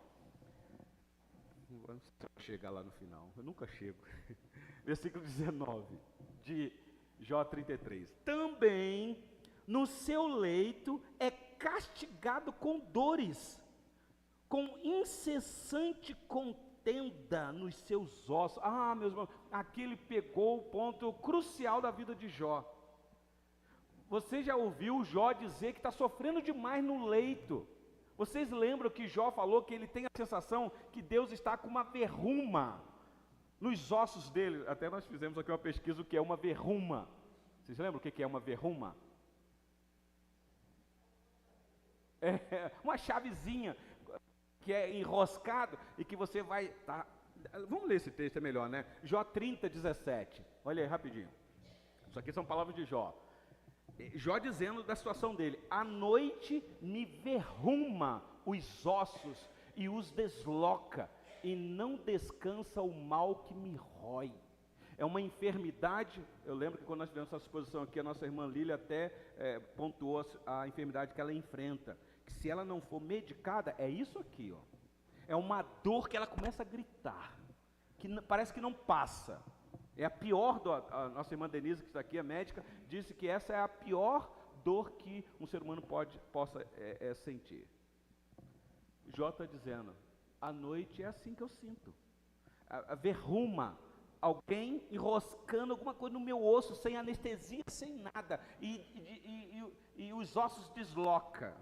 Não sei se eu chegar lá no final, eu nunca chego. Versículo 19, de Jó 33. Também no seu leito é castigado com dores, com incessante contenda nos seus ossos. Ah, meus irmãos, aqui ele pegou o ponto crucial da vida de Jó. Você já ouviu Jó dizer que está sofrendo demais no leito? Vocês lembram que Jó falou que ele tem a sensação que Deus está com uma verruma nos ossos dele? Até nós fizemos aqui uma pesquisa o que é uma verruma. Vocês lembram o que é uma verruma? É uma chavezinha que é enroscado e que você vai, tá, Vamos ler esse texto, é melhor, né? Jó 30, 17. Olha aí, rapidinho. Isso aqui são palavras de Jó. Jó dizendo da situação dele: a noite me verruma os ossos e os desloca, e não descansa o mal que me rói. É uma enfermidade. Eu lembro que quando nós tivemos essa exposição aqui, a nossa irmã Lília até pontuou a enfermidade que ela enfrenta, que se ela não for medicada, é isso aqui, ó. É uma dor que ela começa a gritar, que parece que não passa. É a pior dor. A nossa irmã Denise, que está aqui, a médica, disse que essa é a pior dor que um ser humano possa sentir. Jó está dizendo: à noite é assim que eu sinto. A verruma, alguém enroscando alguma coisa no meu osso, sem anestesia, sem nada, e os ossos desloca.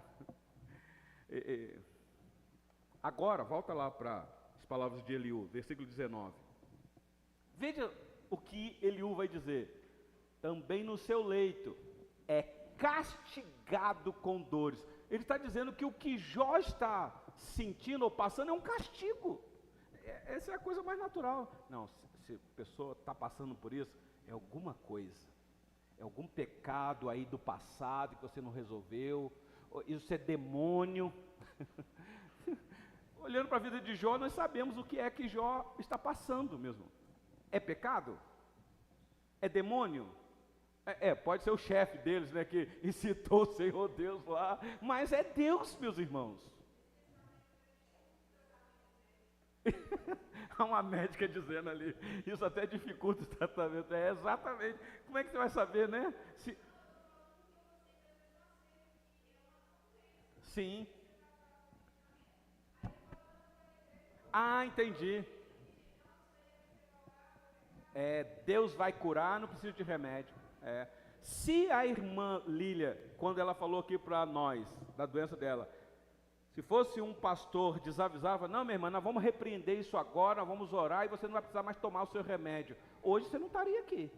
Agora, volta lá para as palavras de Eliú, versículo 19. Veja o que Eliú vai dizer: também no seu leito é castigado com dores. Ele está dizendo que o que Jó está sentindo ou passando é um castigo. Essa é a coisa mais natural. Não, se a pessoa está passando por isso, é alguma coisa, é algum pecado aí do passado que você não resolveu, isso é demônio. Olhando para a vida de Jó, nós sabemos o que é que Jó está passando mesmo. É pecado? É demônio? Pode ser o chefe deles, né, que incitou o Senhor Deus lá, mas é Deus, meus irmãos. Há uma médica dizendo ali, isso até dificulta o tratamento. Exatamente. Como é que você vai saber, né? Sim. Entendi. Deus vai curar, não precisa de remédio. Se a irmã Lília, quando ela falou aqui para nós, da doença dela, se fosse um pastor, desavisava: não, minha irmã, nós vamos repreender isso agora, nós vamos orar e você não vai precisar mais tomar o seu remédio. Hoje você não estaria aqui.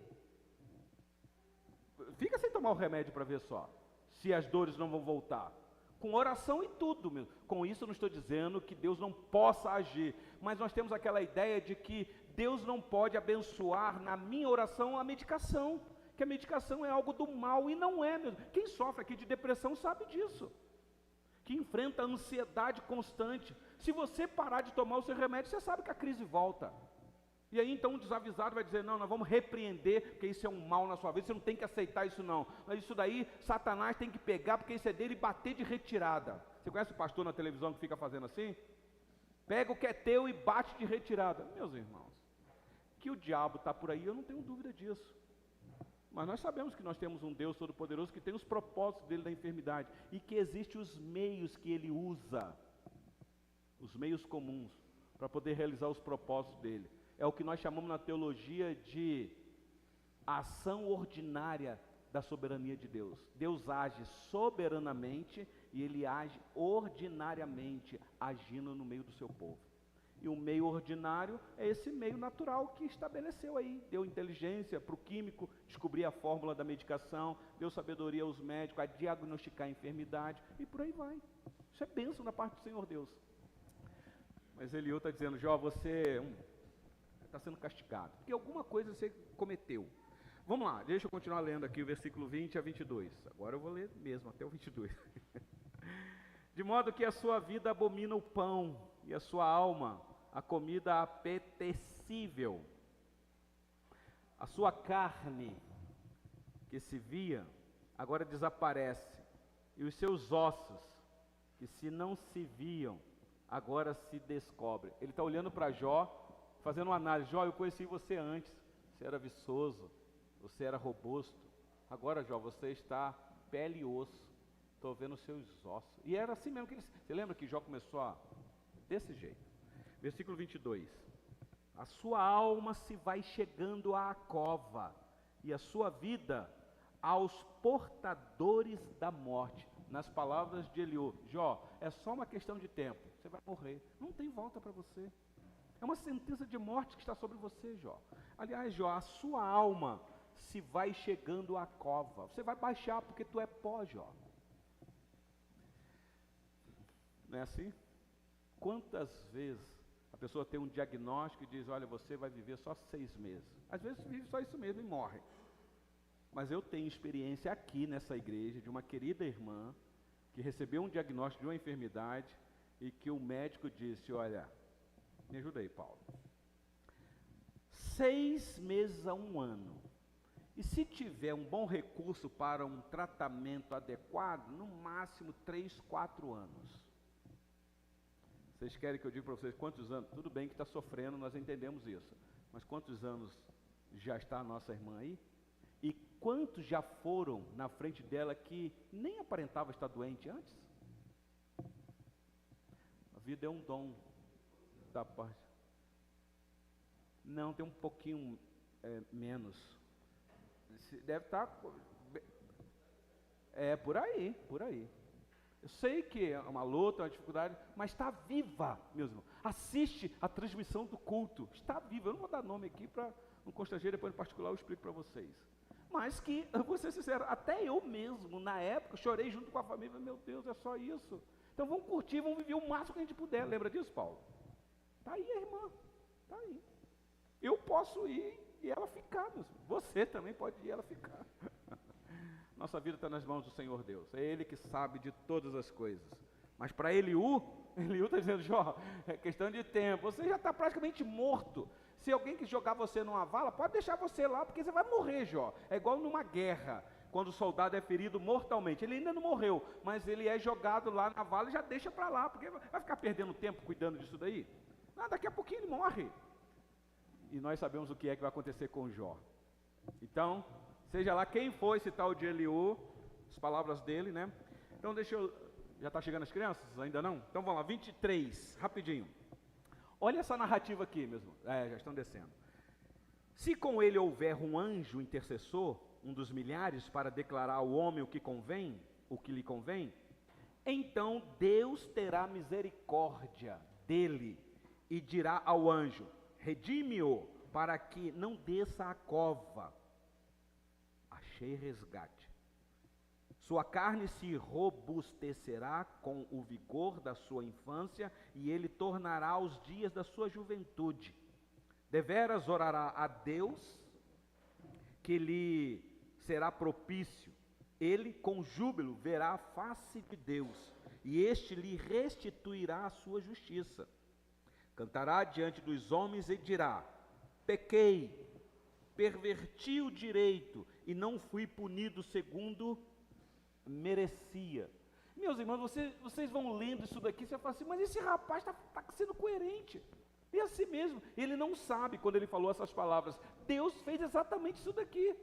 Fica sem tomar o remédio para ver só, se as dores não vão voltar. Com oração e tudo, meu. Com isso eu não estou dizendo que Deus não possa agir, mas nós temos aquela ideia de que Deus não pode abençoar na minha oração a medicação, que a medicação é algo do mal, e não é, meu. Quem sofre aqui de depressão sabe disso, que enfrenta a ansiedade constante. Se você parar de tomar o seu remédio, você sabe que a crise volta. E aí então um desavisado vai dizer: não, nós vamos repreender, porque isso é um mal na sua vida, você não tem que aceitar isso não. Mas isso daí, Satanás tem que pegar, porque isso é dele, e bater de retirada. Você conhece o pastor na televisão que fica fazendo assim? Pega o que é teu e bate de retirada. Meus irmãos, que o diabo está por aí, eu não tenho dúvida disso. Mas nós sabemos que nós temos um Deus Todo-Poderoso que tem os propósitos dele da enfermidade, e que existem os meios que ele usa, os meios comuns, para poder realizar os propósitos dele. É o que nós chamamos na teologia de ação ordinária da soberania de Deus. Deus age soberanamente e ele age ordinariamente, agindo no meio do seu povo. E o meio ordinário é esse meio natural que estabeleceu aí. Deu inteligência para o químico descobrir a fórmula da medicação, deu sabedoria aos médicos a diagnosticar a enfermidade, e por aí vai. Isso é bênção da parte do Senhor Deus. Mas Eliú está dizendo: Jó, você está sendo castigado, porque alguma coisa você cometeu. Vamos lá, deixa eu continuar lendo aqui o versículo 20 a 22. Agora eu vou ler mesmo, até o 22. De modo que a sua vida abomina o pão, e a sua alma a comida apetecível. A sua carne, que se via, agora desaparece, e os seus ossos, que se não se viam, agora se descobrem. Ele está olhando para Jó, fazendo uma análise. Jó, eu conheci você antes, você era viçoso, você era robusto. Agora, Jó, você está pele e osso, estou vendo os seus ossos. E era assim mesmo que ele... Você lembra que Jó começou desse jeito? Versículo 22. A sua alma se vai chegando à cova, e a sua vida aos portadores da morte. Nas palavras de Eliú: Jó, é só uma questão de tempo, você vai morrer, não tem volta para você. É uma sentença de morte que está sobre você, Jó. Aliás, Jó, a sua alma se vai chegando à cova. Você vai baixar porque tu é pó, Jó. Não é assim? Quantas vezes a A pessoa tem um diagnóstico e diz, olha, você vai viver só 6 meses. Às vezes vive só isso mesmo e morre. Mas eu tenho experiência aqui nessa igreja de uma querida irmã que recebeu um diagnóstico de uma enfermidade e que o médico disse, olha, me ajuda aí, Paulo. 6 meses a 1 ano. E se tiver um bom recurso para um tratamento adequado, no máximo 3, 4 anos. Vocês querem que eu diga para vocês quantos anos? Tudo bem que está sofrendo, nós entendemos isso. Mas quantos anos já está a nossa irmã aí? E quantos já foram na frente dela que nem aparentava estar doente antes? A vida é um dom da parte. Não, tem um pouquinho menos. Deve estar... por aí, por aí. Eu sei que é uma luta, uma dificuldade, mas está viva, meus irmãos. Assiste a transmissão do culto, está viva. Eu não vou dar nome aqui para não constranger, depois em particular eu explico para vocês. Mas que, eu vou ser sincero, até eu mesmo, na época, chorei junto com a família, meu Deus, é só isso. Então vamos curtir, vamos viver o máximo que a gente puder. Lembra disso, Paulo? Está aí a irmã, está aí. Eu posso ir e ela ficar, meus irmãos. Você também pode ir e ela ficar. Nossa vida está nas mãos do Senhor Deus. É Ele que sabe de todas as coisas. Mas para Eliú está dizendo, Jó, é questão de tempo. Você já está praticamente morto. Se alguém que jogar você numa vala, pode deixar você lá, porque você vai morrer, Jó. É igual numa guerra, quando o soldado é ferido mortalmente. Ele ainda não morreu, mas ele é jogado lá na vala e já deixa para lá, porque vai ficar perdendo tempo cuidando disso daí? Não, daqui a pouquinho ele morre. E nós sabemos o que é que vai acontecer com Jó. Então, seja lá quem foi esse tal de Eliú, as palavras dele, né? Então deixa eu... Já está chegando as crianças? Ainda não? Então vamos lá, 23, rapidinho. Olha essa narrativa aqui, mesmo. Já estão descendo. Se com ele houver um anjo intercessor, um dos milhares, para declarar ao homem o que lhe convém, então Deus terá misericórdia dele e dirá ao anjo, redime-o, para que não desça a cova. Achei resgate. Sua carne se robustecerá com o vigor da sua infância, e ele tornará os dias da sua juventude. Deveras orará a Deus, que lhe será propício. Ele, com júbilo, verá a face de Deus, e este lhe restituirá a sua justiça. Cantará diante dos homens e dirá, pequei, perverti o direito, e não fui punido segundo merecia. Meus irmãos, vocês vão lendo isso daqui, você fala assim, mas esse rapaz está sendo coerente. E assim mesmo, ele não sabe quando ele falou essas palavras. Deus fez exatamente isso daqui.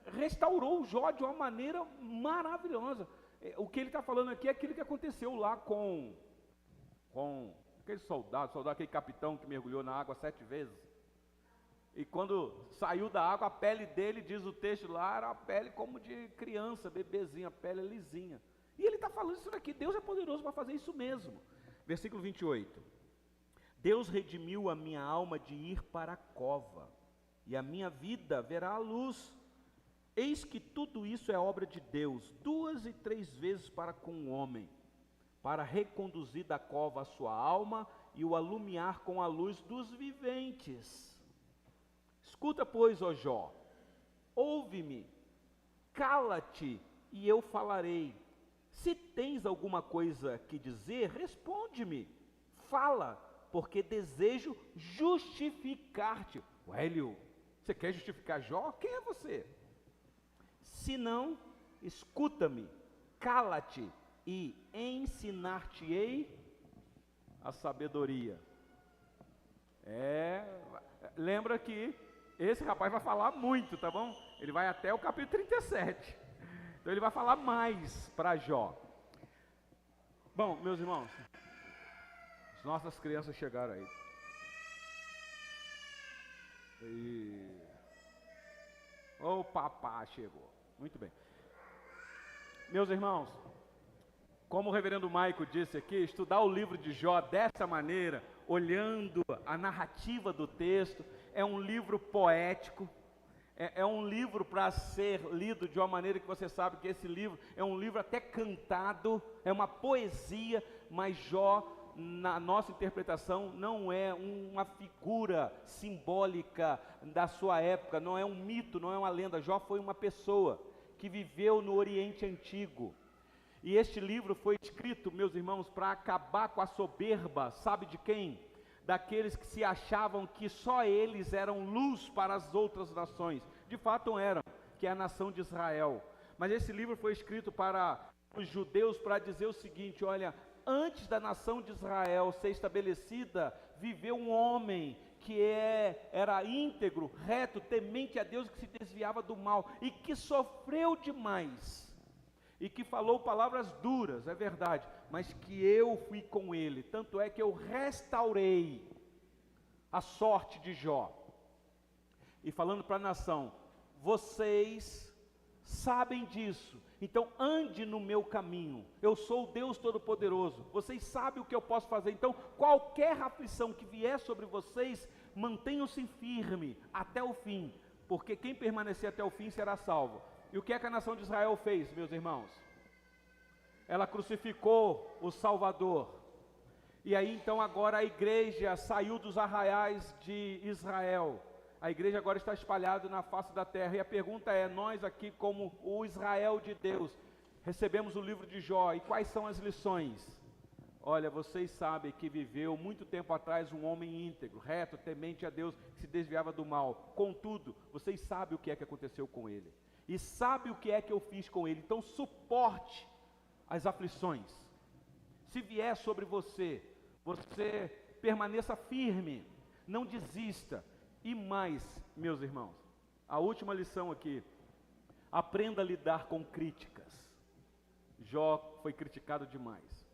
Restaurou o Jó de uma maneira maravilhosa. O que ele está falando aqui é aquilo que aconteceu lá com aquele soldado, aquele capitão que mergulhou na água 7 vezes. E quando saiu da água, a pele dele, diz o texto lá, era a pele como de criança, bebezinha, a pele lisinha. E ele está falando isso daqui, Deus é poderoso para fazer isso mesmo. Versículo 28. Deus redimiu a minha alma de ir para a cova, e a minha vida verá a luz. Eis que tudo isso é obra de Deus, 2 e 3 vezes para com o homem, para reconduzir da cova a sua alma e o alumiar com a luz dos viventes. Escuta, pois, ó Jó, ouve-me, cala-te e eu falarei. Se tens alguma coisa que dizer, responde-me, fala, porque desejo justificar-te. Hélio, você quer justificar Jó? Quem é você? Se não, escuta-me, cala-te e ensinar-te-ei a sabedoria. Lembra que esse rapaz vai falar muito, tá bom? Ele vai até o capítulo 37. Então ele vai falar mais para Jó. Bom, meus irmãos, as nossas crianças chegaram aí. O papá chegou. Muito bem. Meus irmãos, como o reverendo Maico disse aqui, estudar o livro de Jó dessa maneira, olhando a narrativa do texto, é um livro poético, é um livro para ser lido de uma maneira que você sabe que esse livro é um livro até cantado, é uma poesia, mas Jó na nossa interpretação, não é uma figura simbólica da sua época, não é um mito, não é uma lenda. Jó foi uma pessoa que viveu no Oriente Antigo. E este livro foi escrito, meus irmãos, para acabar com a soberba, sabe de quem? Daqueles que se achavam que só eles eram luz para as outras nações. De fato eram, que é a nação de Israel. Mas esse livro foi escrito para os judeus para dizer o seguinte: olha, antes da nação de Israel ser estabelecida, viveu um homem que era íntegro, reto, temente a Deus, que se desviava do mal e que sofreu demais. E que falou palavras duras, é verdade, mas que eu fui com ele. Tanto é que eu restaurei a sorte de Jó. E falando para a nação: vocês sabem disso, então ande no meu caminho. Eu sou o Deus Todo-Poderoso. Vocês sabem o que eu posso fazer. Então, qualquer aflição que vier sobre vocês, mantenham-se firme até o fim, porque quem permanecer até o fim será salvo. E o que é que a nação de Israel fez, meus irmãos? Ela crucificou o Salvador. E aí então agora a igreja saiu dos arraiais de Israel. A igreja agora está espalhada na face da terra. E a pergunta é: nós aqui, como o Israel de Deus, recebemos o livro de Jó, e quais são as lições? Olha, vocês sabem que viveu muito tempo atrás um homem íntegro, reto, temente a Deus, que se desviava do mal. Contudo, vocês sabem o que é que aconteceu com ele. E sabe o que é que eu fiz com ele. Então suporte as aflições. Se vier sobre você, você permaneça firme, não desista. E mais, meus irmãos, a última lição aqui: aprenda a lidar com críticas. Jó foi criticado demais,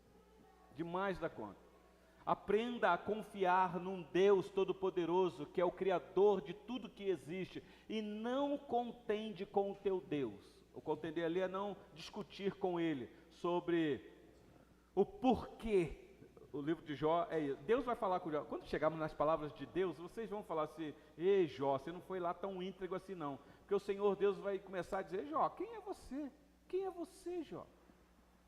demais da conta. Aprenda a confiar num Deus Todo-Poderoso, que é o Criador de tudo que existe, e não contende com o teu Deus. O contender ali é não discutir com ele sobre o porquê. O livro de Jó é isso. Deus vai falar com Jó. Quando chegarmos nas palavras de Deus, vocês vão falar assim: ei Jó, você não foi lá tão íntegro assim não. Porque o Senhor Deus vai começar a dizer: Jó, quem é você? Quem é você, Jó?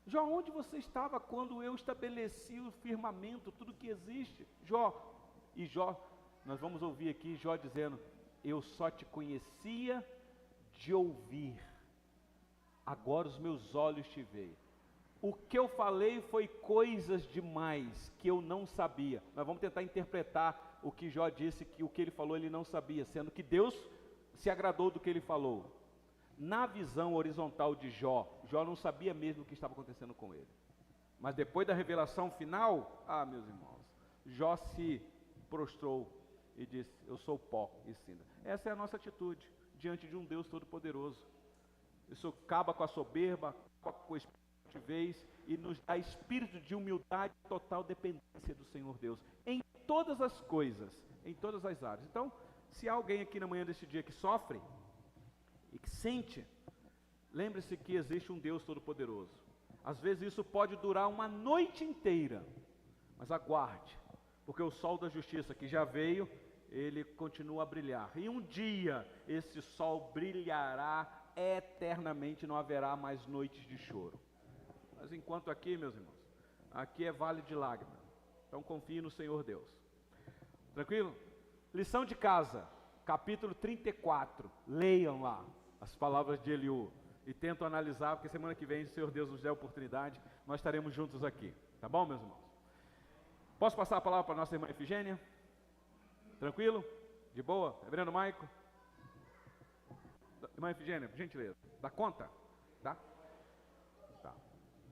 Jó, onde você estava quando eu estabeleci o firmamento, tudo que existe? Jó, e Jó, nós vamos ouvir aqui Jó dizendo: eu só te conhecia de ouvir, agora os meus olhos te veem. O que eu falei foi coisas demais que eu não sabia. Nós vamos tentar interpretar o que Jó disse, que o que ele falou ele não sabia, sendo que Deus se agradou do que ele falou. Na visão horizontal de Jó, Jó não sabia mesmo o que estava acontecendo com ele. Mas depois da revelação final, meus irmãos, Jó se prostrou e disse: eu sou pó e cinza. Essa é a nossa atitude diante de um Deus Todo-Poderoso. Isso acaba com a soberba, acaba com a altivez e nos dá espírito de humildade e total dependência do Senhor Deus, em todas as coisas, em todas as áreas. Então, se há alguém aqui na manhã deste dia que sofre e que sente, lembre-se que existe um Deus Todo-Poderoso. Às vezes isso pode durar uma noite inteira, mas aguarde, porque o sol da justiça que já veio, ele continua a brilhar. E um dia esse sol brilhará eternamente, não haverá mais noites de choro. Mas enquanto aqui, meus irmãos, aqui é vale de lágrimas. Então confie no Senhor Deus. Tranquilo? Lição de casa, capítulo 34. Leiam lá as palavras de Eliú e tentam analisar, porque semana que vem, se o Senhor Deus nos der a oportunidade, nós estaremos juntos aqui. Tá bom, meus irmãos? Posso passar a palavra para a nossa irmã Efigênia? Tranquilo? De boa? Reverendo Maico? Irmã Efigênia, por gentileza, dá conta? Tá?